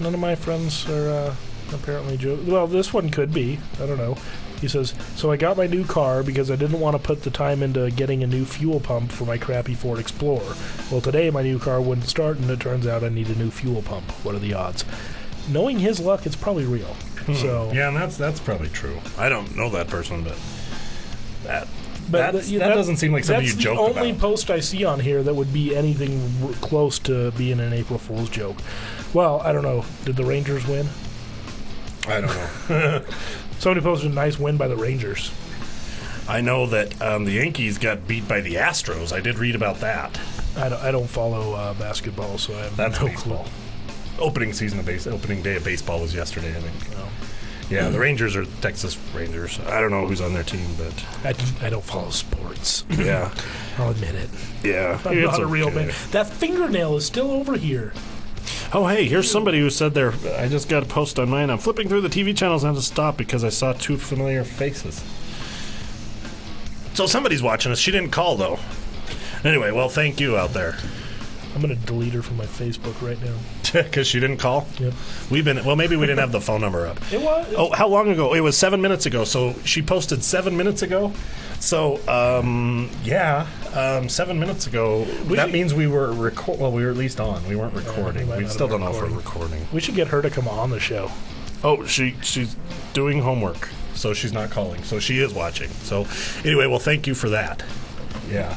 None of my friends are apparently joking. Well, this one could be. I don't know. He says, so I got my new car because I didn't want to put the time into getting a new fuel pump for my crappy Ford Explorer. Well, today my new car wouldn't start, and it turns out I need a new fuel pump. What are the odds? Knowing his luck, it's probably real. So yeah, and that's probably true. I don't know that person, but that doesn't seem like something you joke about. That's the only post I see on here that would be anything close to being an April Fool's joke. Well, I don't know. Did the Rangers win? I don't know. Somebody posted a nice win by the Rangers. I know that the Yankees got beat by the Astros. I did read about that. I don't follow basketball, so I have That's no baseball. clue. Opening day of baseball was yesterday, I think. Oh. Yeah, the Rangers are Texas Rangers. I don't know who's on their team, but I don't follow sports. Yeah, I'll admit it. Yeah, I'm not a real man. That fingernail is still over here. Oh, hey, here's somebody who said there. I just got a post on mine. I'm flipping through the TV channels and had to stop because I saw two familiar faces. So somebody's watching us. She didn't call, though. Anyway, well, thank you out there. I'm going to delete her from my Facebook right now. Because she didn't call? Yep. Maybe we didn't have the phone number up. It was. Oh, how long ago? It was 7 minutes ago. So she posted 7 minutes ago. So, 7 minutes ago. That means we were we were at least on. We weren't recording. We still don't know if we're recording. We should get her to come on the show. Oh, she's doing homework. so she's not calling. So she is watching. So anyway, well, thank you for that. Yeah.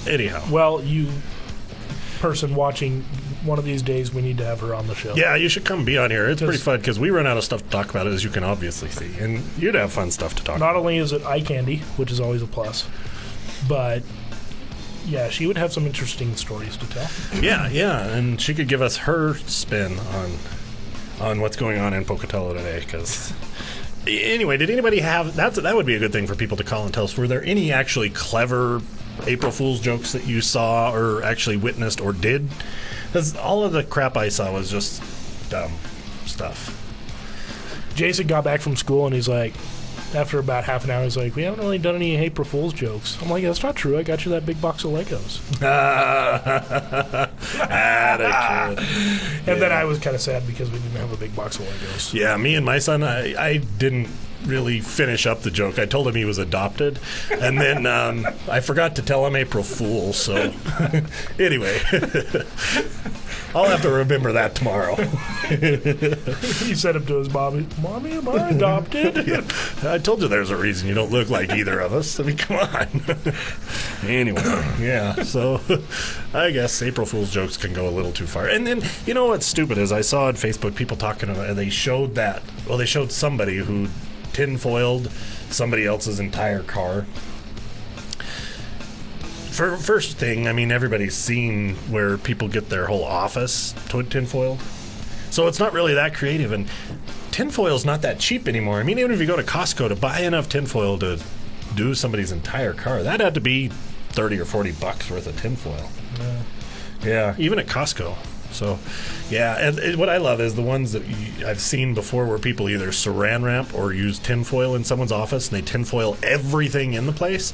Anyhow. Well, you person watching, one of these days we need to have her on the show. Yeah, you should come be on here. It's pretty fun because we run out of stuff to talk about, as you can obviously see. And you'd have fun stuff to talk about. Not only is it eye candy, which is always a plus, but yeah, she would have some interesting stories to tell. Yeah, and she could give us her spin on what's going on in Pocatello today. Because anyway, did anybody have that would be a good thing for people to call and tell us. Were there any actually clever April Fool's jokes that you saw or actually witnessed or did? Because all of the crap I saw was just dumb stuff. Jason got back from school and he's like, after about half an hour, he's like, we haven't really done any April Fool's jokes. I'm like, that's not true. I got you that big box of Legos. And then I was kind of sad because we didn't have a big box of Legos. Yeah, me and my son, I didn't really finish up the joke. I told him he was adopted, and then I forgot to tell him April Fool, so anyway. I'll have to remember that tomorrow. He said up to his mommy, Mommy, am I adopted? Yeah. I told you there's a reason you don't look like either of us. I mean, come on. Anyway, yeah, so I guess April Fool's jokes can go a little too far. And then, you know what's stupid is I saw on Facebook people talking about, and they showed somebody who tinfoiled somebody else's entire car. First thing, I mean, everybody's seen where people get their whole office tinfoiled. So it's not really that creative, and tinfoil's not that cheap anymore. I mean, even if you go to Costco to buy enough tinfoil to do somebody's entire car, that had to be $30 or $40 worth of tinfoil. Yeah, even at Costco. So, yeah, and what I love is the ones that I've seen before where people either saran wrap or use tinfoil in someone's office, and they tinfoil everything in the place.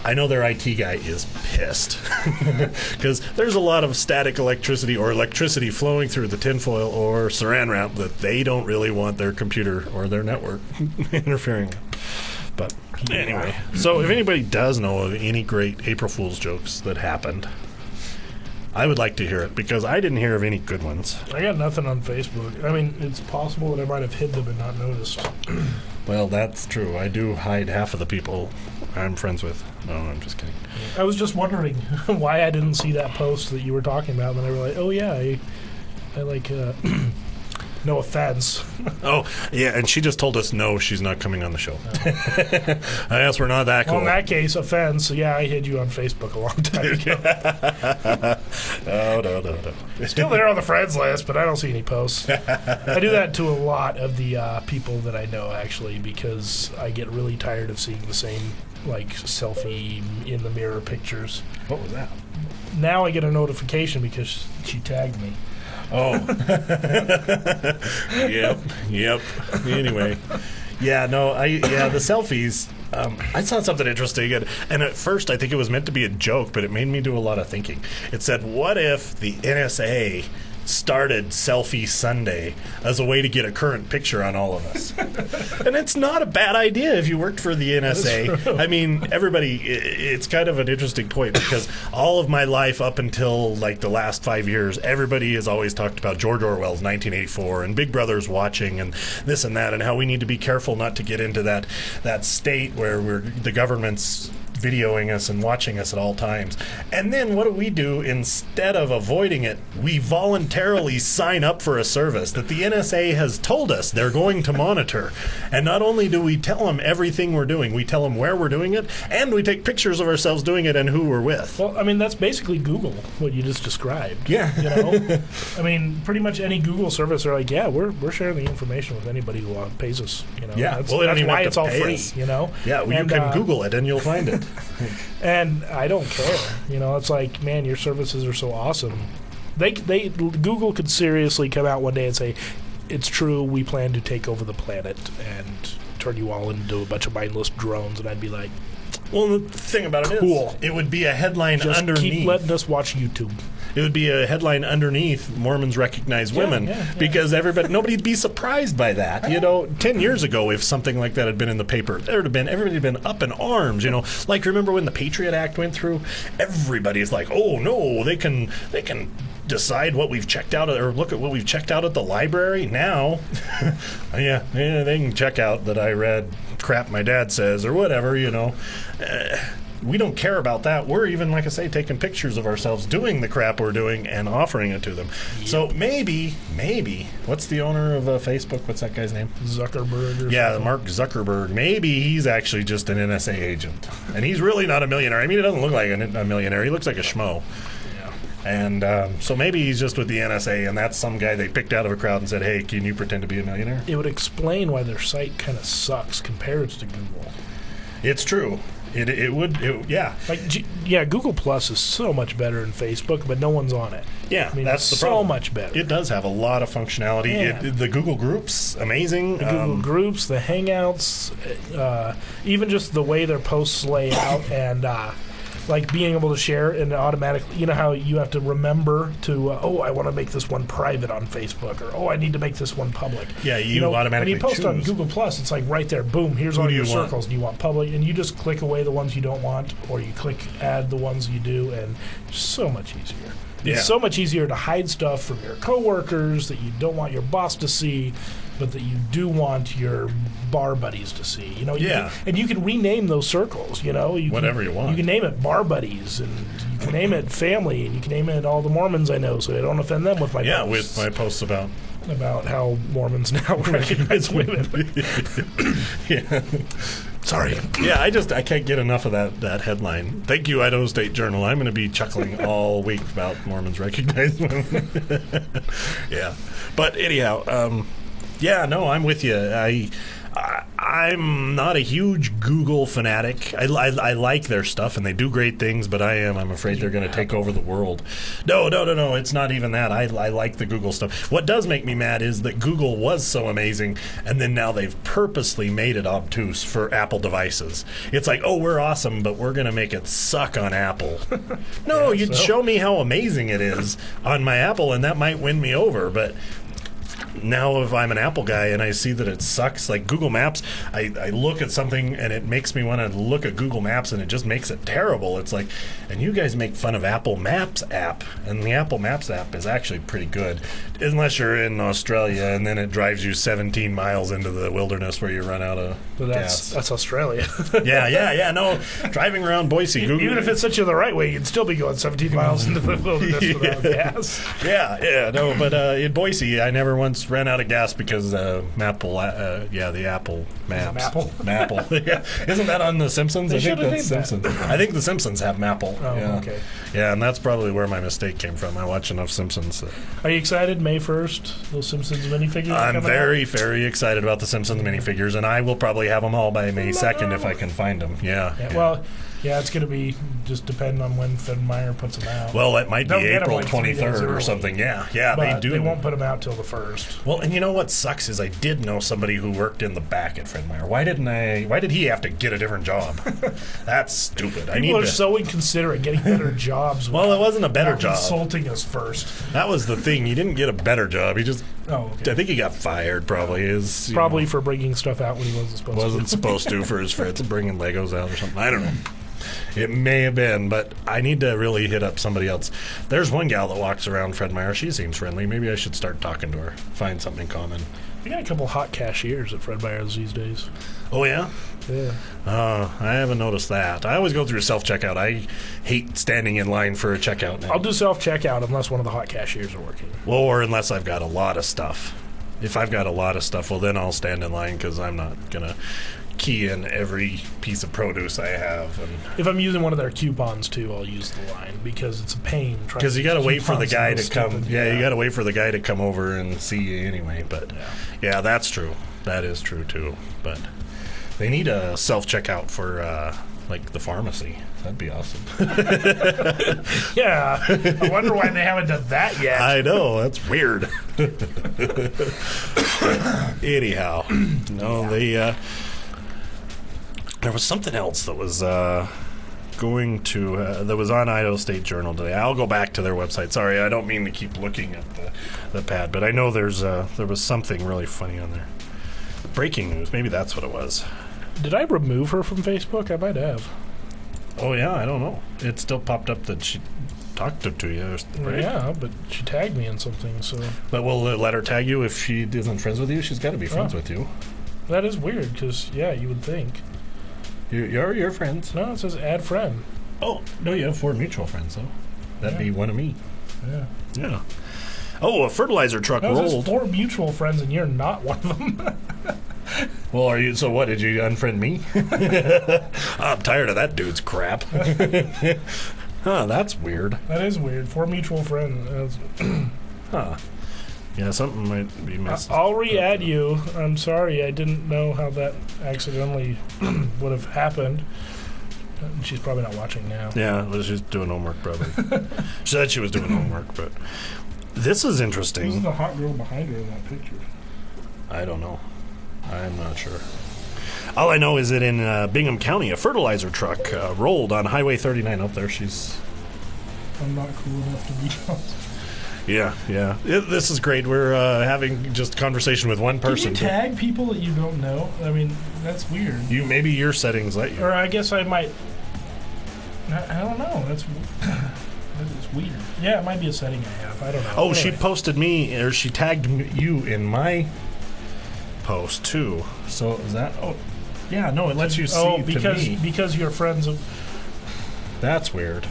I know their IT guy is pissed because there's a lot of static electricity or electricity flowing through the tinfoil or saran wrap that they don't really want their computer or their network interfering with. But anyway, so if anybody does know of any great April Fool's jokes that happened, I would like to hear it because I didn't hear of any good ones. I got nothing on Facebook. I mean, it's possible that I might have hid them and not noticed. Well, that's true. I do hide half of the people I'm friends with. No, I'm just kidding. I was just wondering why I didn't see that post that you were talking about, and then I were like, oh yeah, I like, no offense. Oh, yeah, and she just told us no, she's not coming on the show. I guess we're not that cool. Well, in that case, offense, yeah, I hid you on Facebook a long time ago. No. Still there on the friends list, but I don't see any posts. I do that to a lot of the people that I know, actually, because I get really tired of seeing the same, like, selfie in the mirror pictures. What was that? Now I get a notification because she tagged me. Oh. Yep. Anyway. Yeah, no, the selfies. I saw something interesting, and at first I think it was meant to be a joke, but it made me do a lot of thinking. It said, what if the NSA started Selfie Sunday as a way to get a current picture on all of us? And it's not a bad idea if you worked for the NSA. I mean, everybody, it's kind of an interesting point because all of my life up until like the last 5 years, everybody has always talked about George Orwell's 1984 and Big Brother's watching and this and that, and how we need to be careful not to get into that state where the government's videoing us and watching us at all times. And then what do? Instead of avoiding it, we voluntarily sign up for a service that the NSA has told us they're going to monitor. And not only do we tell them everything we're doing, we tell them where we're doing it, and we take pictures of ourselves doing it and who we're with. Well, I mean, that's basically Google, what you just described. Yeah. You know? I mean, pretty much any Google service are like, yeah, we're sharing the information with anybody who pays us. You know? Yeah. That's why it's all free, you know? Yeah, well, you can Google it and you'll find it. And I don't care. You know, it's like, man, your services are so awesome. Google could seriously come out one day and say, it's true, we plan to take over the planet and turn you all into a bunch of mindless drones. And I'd be like, well, the thing about it is, it would be a headline just underneath. Keep letting us watch YouTube. It would be a headline underneath Mormons recognize women because nobody'd be surprised by that. You know, 10 years ago, if something like that had been in the paper, everybody had been up in arms. You know, like remember when the Patriot Act went through? Everybody's like, oh no, they can decide what we've checked out, or look at what we've checked out at the library. Now, yeah, they can check out that I read crap my dad says or whatever, we don't care about that. We're even, like I say, taking pictures of ourselves doing the crap we're doing and offering it to them. Yep. So maybe, what's the owner of Facebook? What's that guy's name? Zuckerberg. Yeah, Mark Zuckerberg. Maybe he's actually just an NSA agent. And he's really not a millionaire. I mean, he doesn't look like a millionaire. He looks like a schmo. And so maybe he's just with the NSA, and that's some guy they picked out of a crowd and said, hey, can you pretend to be a millionaire? It would explain why their site kind of sucks compared to Google. It's true. It would, yeah. Google Plus is so much better than Facebook, but no one's on it. Yeah, I mean, that's the so problem. much better. It does have a lot of functionality. Yeah. The Google Groups, amazing. The Google Groups, the Hangouts, even just the way their posts lay out and like being able to share and automatically, you know how you have to remember to, I want to make this one private on Facebook, or I need to make this one public. Yeah, you automatically when you post choose. on Google Plus, it's like right there, boom, here's all your circles. Do you want public? And you just click away the ones you don't want, or you click add the ones you do, and it's so much easier. Yeah. It's so much easier to hide stuff from your coworkers that you don't want your boss to see, but that you do want your bar buddies to see. And you can rename those circles. Whatever you want. You can name it bar buddies, and you can name it family, and you can name it all the Mormons I know, so I don't offend them with my posts. Yeah, with my posts about how Mormons now recognize women. Yeah. Sorry. Yeah, I can't get enough of that headline. Thank you, Idaho State Journal. I'm going to be chuckling all week about Mormons recognize women. Yeah. But anyhow, I'm with you. I'm not a huge Google fanatic. I like their stuff, and they do great things, but I'm afraid they're going to take over the world. No, it's not even that. I like the Google stuff. What does make me mad is that Google was so amazing, and then now they've purposely made it obtuse for Apple devices. It's like, we're awesome, but we're going to make it suck on Apple. No, you'd show me how amazing it is on my Apple, and that might win me over, but now if I'm an Apple guy and I see that it sucks, like Google Maps, I look at something and it makes me want to look at Google Maps, and it just makes it terrible. It's like, and you guys make fun of Apple Maps app, and the Apple Maps app is actually pretty good, unless you're in Australia and then it drives you 17 miles into the wilderness where you run out of gas. That's Australia. Yeah. No, driving around Boise, Google, even if it sets you the right way, you'd still be going 17 miles into the wilderness without gas. No, but in Boise, I never once ran out of gas because the Apple Maps. Mapple. Yeah. Isn't that on The Simpsons? I think that's Simpsons. I think The Simpsons have Mapple. Oh, yeah. Okay. Yeah, and that's probably where my mistake came from. I watch enough Simpsons. Are you excited? May 1st, those Simpsons minifigures? I'm very, very excited about the Simpsons minifigures, and I will probably have them all by May 2nd if I can find them. Yeah. Well, it's going to be just depending on when Fred Meyer puts them out. Well, it might be April 23rd or something. Yeah, but they do. They won't put them out till the 1st. Well, and you know what sucks is I did know somebody who worked in the back at Fred Meyer. Why did he have to get a different job? That's stupid. People are so inconsiderate getting better jobs. Well, it wasn't a better job. Consulting us first. That was the thing. He didn't get a better job. He just. Oh, okay. I think he got fired. Probably for bringing stuff out when he wasn't supposed to. For his friends bringing Legos out or something. I don't know. It may have been, but I need to really hit up somebody else. There's one gal that walks around Fred Meyer. She seems friendly. Maybe I should start talking to her. Find something in common. We got a couple hot cashiers at Fred Meyer's these days. Oh, yeah? Yeah. I haven't noticed that. I always go through self-checkout. I hate standing in line for a checkout now. I'll do self-checkout unless one of the hot cashiers are working. Well, or unless I've got a lot of stuff. If I've got a lot of stuff, well, then I'll stand in line because I'm not going to key in every piece of produce I have. And if I'm using one of their coupons, too, I'll use the line because it's a pain. Because you got to wait for the guy to come. Yeah, you got to wait for the guy to come over and see you anyway. But, yeah, that's true. That is true, too. But they need a self-checkout for, like, the pharmacy. That'd be awesome. Yeah. I wonder why they haven't done that yet. I know. That's weird. Anyhow. No, they... there was something else that was that was on Idaho State Journal today. I'll go back to their website. Sorry, I don't mean to keep looking at the pad, but I know there was something really funny on there. Breaking news. Maybe that's what it was. Did I remove her from Facebook? I might have. Oh, yeah, I don't know. It still popped up that talked to you, right? Yeah, but she tagged me in something, so... But will it let her tag you if she isn't friends with you? She's got to be friends with you. That is weird, because, yeah, you would think. You're friends. No, it says add friend. Oh, no, you have 4 mutual friends, though. That'd be one of me. Yeah. Yeah. Oh, a fertilizer truck rolled. There's 4 mutual friends, and you're not one of them. Well, are you? So what? Did you unfriend me? I'm tired of that dude's crap. Huh, that's weird. That is weird. 4 mutual friends. Huh. Yeah, something might be missing. I'll re-add you. I'm sorry, I didn't know how that accidentally would have happened. She's probably not watching now. Yeah, well, she's doing homework, probably. She said she was doing homework, but this is interesting. Who's the hot girl behind her in that picture? I don't know. I'm not sure. All I know is that in Bingham County, a fertilizer truck rolled on Highway 39. Up there, she's... I'm not cool enough to be honest. Yeah. This is great. We're having just conversation with one person. Can you tag people that you don't know? I mean, that's weird. Maybe your settings let you. Or I guess I might... I don't know. That's weird. Yeah, it might be a setting I have. I don't know. Oh, anyway. She posted me, or she tagged you in my post, too. So is that... Oh, yeah, no, it lets you see to me. Because you're friends of... That's weird.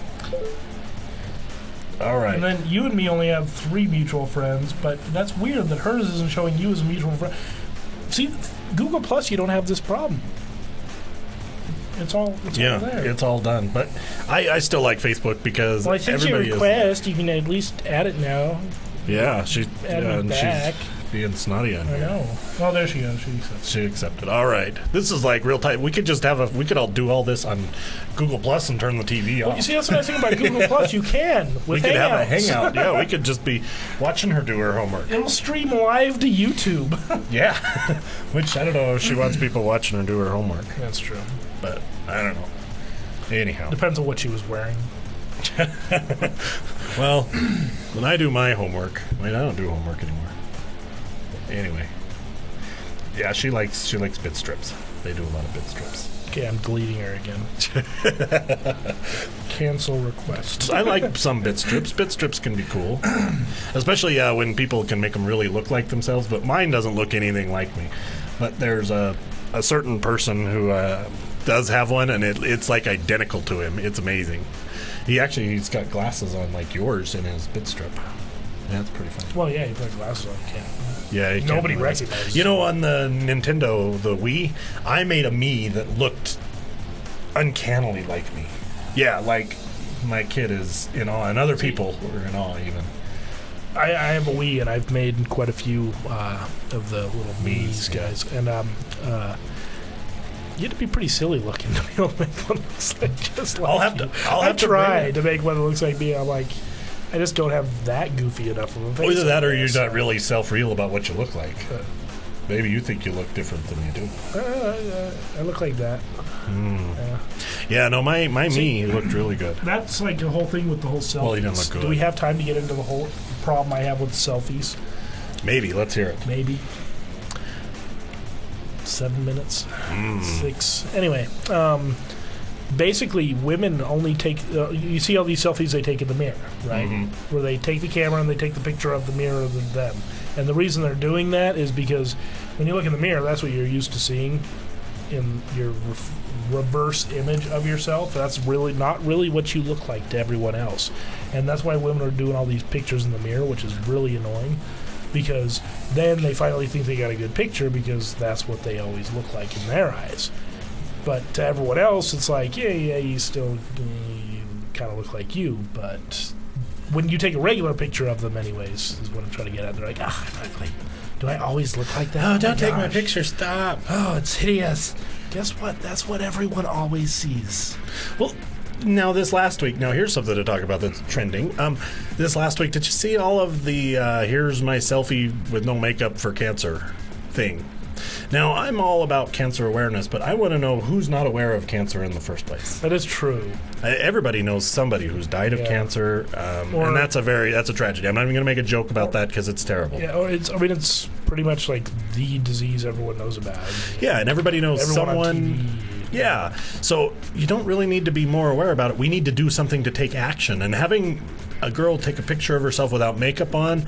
All right. And then you and me only have 3 mutual friends, but that's weird that hers isn't showing you as a mutual friend. See, Google Plus, you don't have this problem. It's all there. It's all done. But I still like Facebook because I think everybody your request, you can at least add it now. Yeah, she's back. She's being snotty on I here. know. Oh, there she goes. She accepted. All right. This is like real time. We could just we could all do all this on Google Plus and turn the TV off. Well, you see, that's the nice thing about Google Plus. You can. We could have a hangout. Yeah, we could just be watching her do her homework. It'll stream live to YouTube. Yeah. Which, I don't know if she wants people watching her do her homework. That's true. But, I don't know. Anyhow. Depends on what she was wearing. Well, when I do my homework, I don't do homework anymore. Anyway. Yeah, she likes bit strips. They do a lot of bit strips. Okay, I'm deleting her again. Cancel request. I like some bit strips. Bit strips can be cool. Especially when people can make them really look like themselves, but mine doesn't look anything like me. But there's a certain person who does have one, and it's like identical to him. It's amazing. He's got glasses on like yours in his bit strip. Yeah, that's pretty funny. Well, yeah, you put glasses on, you can't. Yeah, nobody recognizes. You know, on the Nintendo, the Wii, I made a me that looked uncannily like me. Yeah, like my kid is in awe, and other people are in awe even. I have a Wii, and I've made quite a few of the little Mii's guys, and you have to be pretty silly looking to be able to make one that looks like just like I've tried to make one that looks like me. I'm like, I just don't have that goofy enough of a face. Either that or you're not really self-real about what you look like. Maybe you think you look different than you do. I look like that. Yeah, no, my me looked really good. That's like the whole thing with the whole selfies. Well, he didn't look good. Do we have time to get into the whole problem I have with selfies? Maybe. Let's hear it. Maybe. 7 minutes. 6. Anyway, basically, women only take... you see all these selfies they take in the mirror, right? Mm-hmm. Where they take the camera and they take the picture of the mirror of them. And the reason they're doing that is because when you look in the mirror, that's what you're used to seeing in your reverse image of yourself. That's really not really what you look like to everyone else. And that's why women are doing all these pictures in the mirror, which is really annoying. Because then they finally think they got a good picture because that's what they always look like in their eyes. But to everyone else, it's like, yeah, you still kind of look like you. But when you take a regular picture of them anyways, is what I'm trying to get at. They're like, do I always look like that? Oh, don't take my picture. Stop. Oh, it's hideous. Guess what? That's what everyone always sees. Well, now this last week, here's something to talk about that's trending. This last week, did you see all of the here's my selfie with no makeup for cancer thing? Now, I'm all about cancer awareness, but I want to know who's not aware of cancer in the first place. That is true. Everybody knows somebody who's died of cancer, and that's a tragedy. I'm not even going to make a joke about that because it's terrible. Yeah, or it's pretty much like the disease everyone knows about. Yeah, and everyone knows someone. Yeah. So you don't really need to be more aware about it. We need to do something to take action. And having a girl take a picture of herself without makeup on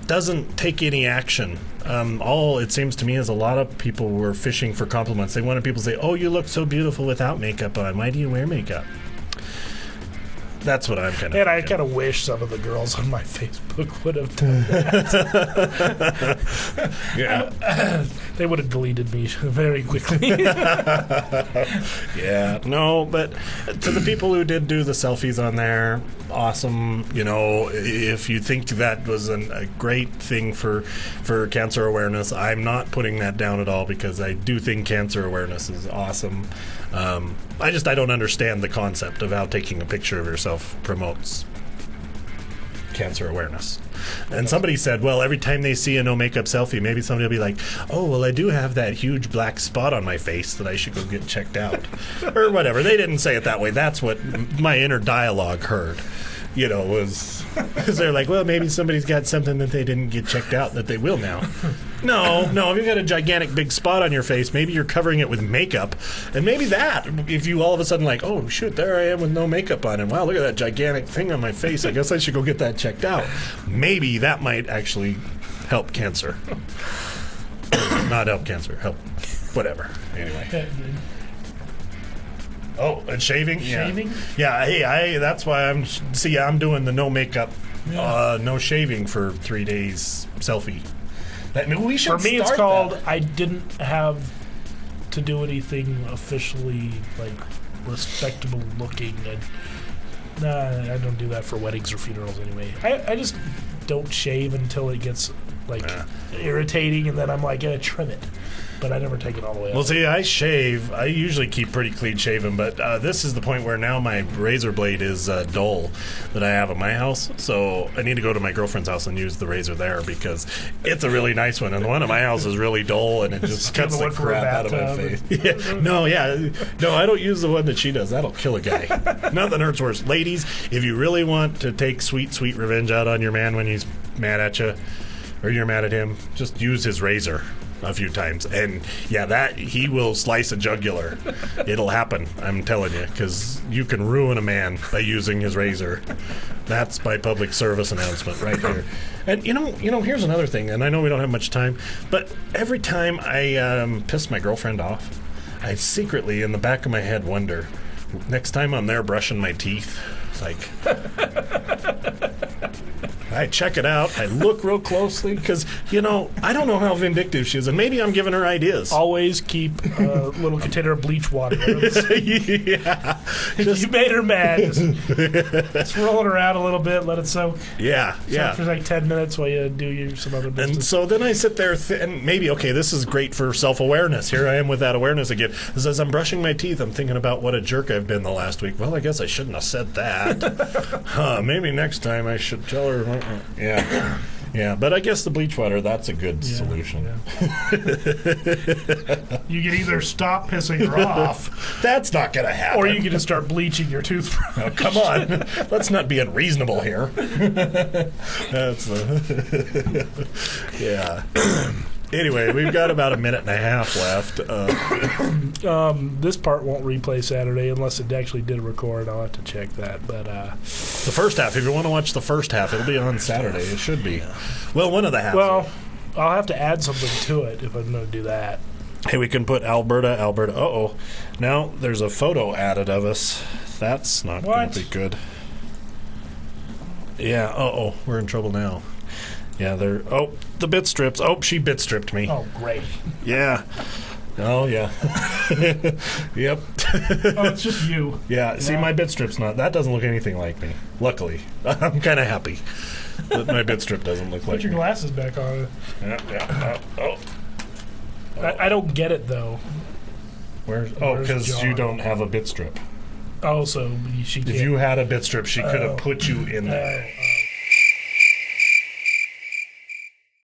doesn't take any action. All it seems to me is a lot of people were fishing for compliments. They wanted people to say, "Oh, you look so beautiful without makeup on. Why do you wear makeup?" That's what I'm kind of. And I kind of wish some of the girls on my Facebook would have done that. Yeah. They would have deleted me very quickly. Yeah. No, but to the people who did do the selfies on there, awesome. You know, if you think that was a great thing for cancer awareness, I'm not putting that down at all, because I do think cancer awareness is awesome. I don't understand the concept of how taking a picture of yourself promotes cancer awareness. And somebody said, well, every time they see a no makeup selfie, maybe somebody will be like, oh, well, I do have that huge black spot on my face that I should go get checked out. Or whatever. They didn't say it that way. That's what my inner dialogue heard. You know, was because they're like, well, maybe somebody's got something that they didn't get checked out that they will now. No, if you've got a gigantic big spot on your face, maybe you're covering it with makeup, and maybe that, if you all of a sudden like, oh, shit, there I am with no makeup on, and wow, look at that gigantic thing on my face, I guess I should go get that checked out. Maybe that might actually help cancer. Not help cancer, help whatever. Anyway. Oh, and shaving? Shaving? Yeah. Hey, that's why I'm doing the no makeup, no shaving for 3 days selfie. We should. For me, it's start called that. I didn't have to do anything officially like respectable looking. And I don't do that for weddings or funerals anyway. I just don't shave until it gets like irritating, and then I'm like, trim it. But I never take it all the way Well, out. see, I shave. I usually keep pretty clean shaven, but this is the point where now my razor blade is dull that I have at my house. So I need to go to my girlfriend's house and use the razor there, because it's a really nice one, and the one at my house is really dull, and it just cuts the crap out of my face. No, I don't use the one that she does. That'll kill a guy. Nothing hurts worse. Ladies, if you really want to take sweet, sweet revenge out on your man when he's mad at you, or you're mad at him, just use his razor a few times, and that he will slice a jugular. It'll happen, I'm telling you, because you can ruin a man by using his razor. That's my public service announcement right here. And you know, here's another thing, and I know we don't have much time, but every time I piss my girlfriend off, I secretly in the back of my head wonder, next time I'm there brushing my teeth, it's like I check it out. I look real closely, because, I don't know how vindictive she is, and maybe I'm giving her ideas. Always keep a little container of bleach water. Yeah. If you made her mad, just roll it around a little bit, let it soak. Yeah. For like 10 minutes while you do some other business. And so then I sit there, and maybe, okay, this is great for self-awareness. Here I am with that awareness again. As I'm brushing my teeth, I'm thinking about what a jerk I've been the last week. Well, I guess I shouldn't have said that. Maybe next time I should tell her. Yeah, but I guess the bleach water, that's a good solution. Yeah. You can either stop pissing her off. That's not going to happen. Or you can just start bleaching your toothbrush. Oh, come on. Let's not be unreasonable here. That's yeah. Anyway, we've got about a minute and a half left. This part won't replay Saturday unless it actually did record. I'll have to check that. But the first half, if you want to watch the first half, it'll be on Saturday. It should be. Well, one of the halves. Well, I'll have to add something to it if I'm going to do that. Hey, we can put Alberta. Uh-oh. Now there's a photo added of us. That's not going to be good. Yeah, uh-oh. We're in trouble now. Yeah, they're... Oh, the bit strips. Oh, she bit stripped me. Oh, great. Yeah. Oh, yeah. Yep. Oh, it's just you. Yeah, see, my bit strip's not... That doesn't look anything like me. Luckily. I'm kind of happy that my bit strip doesn't look like me. Put your glasses back on. Yeah. Oh. I don't get it, though. Where's because you don't have a bit strip. Oh, so she can't... If you had a bit strip, she could have put you in there.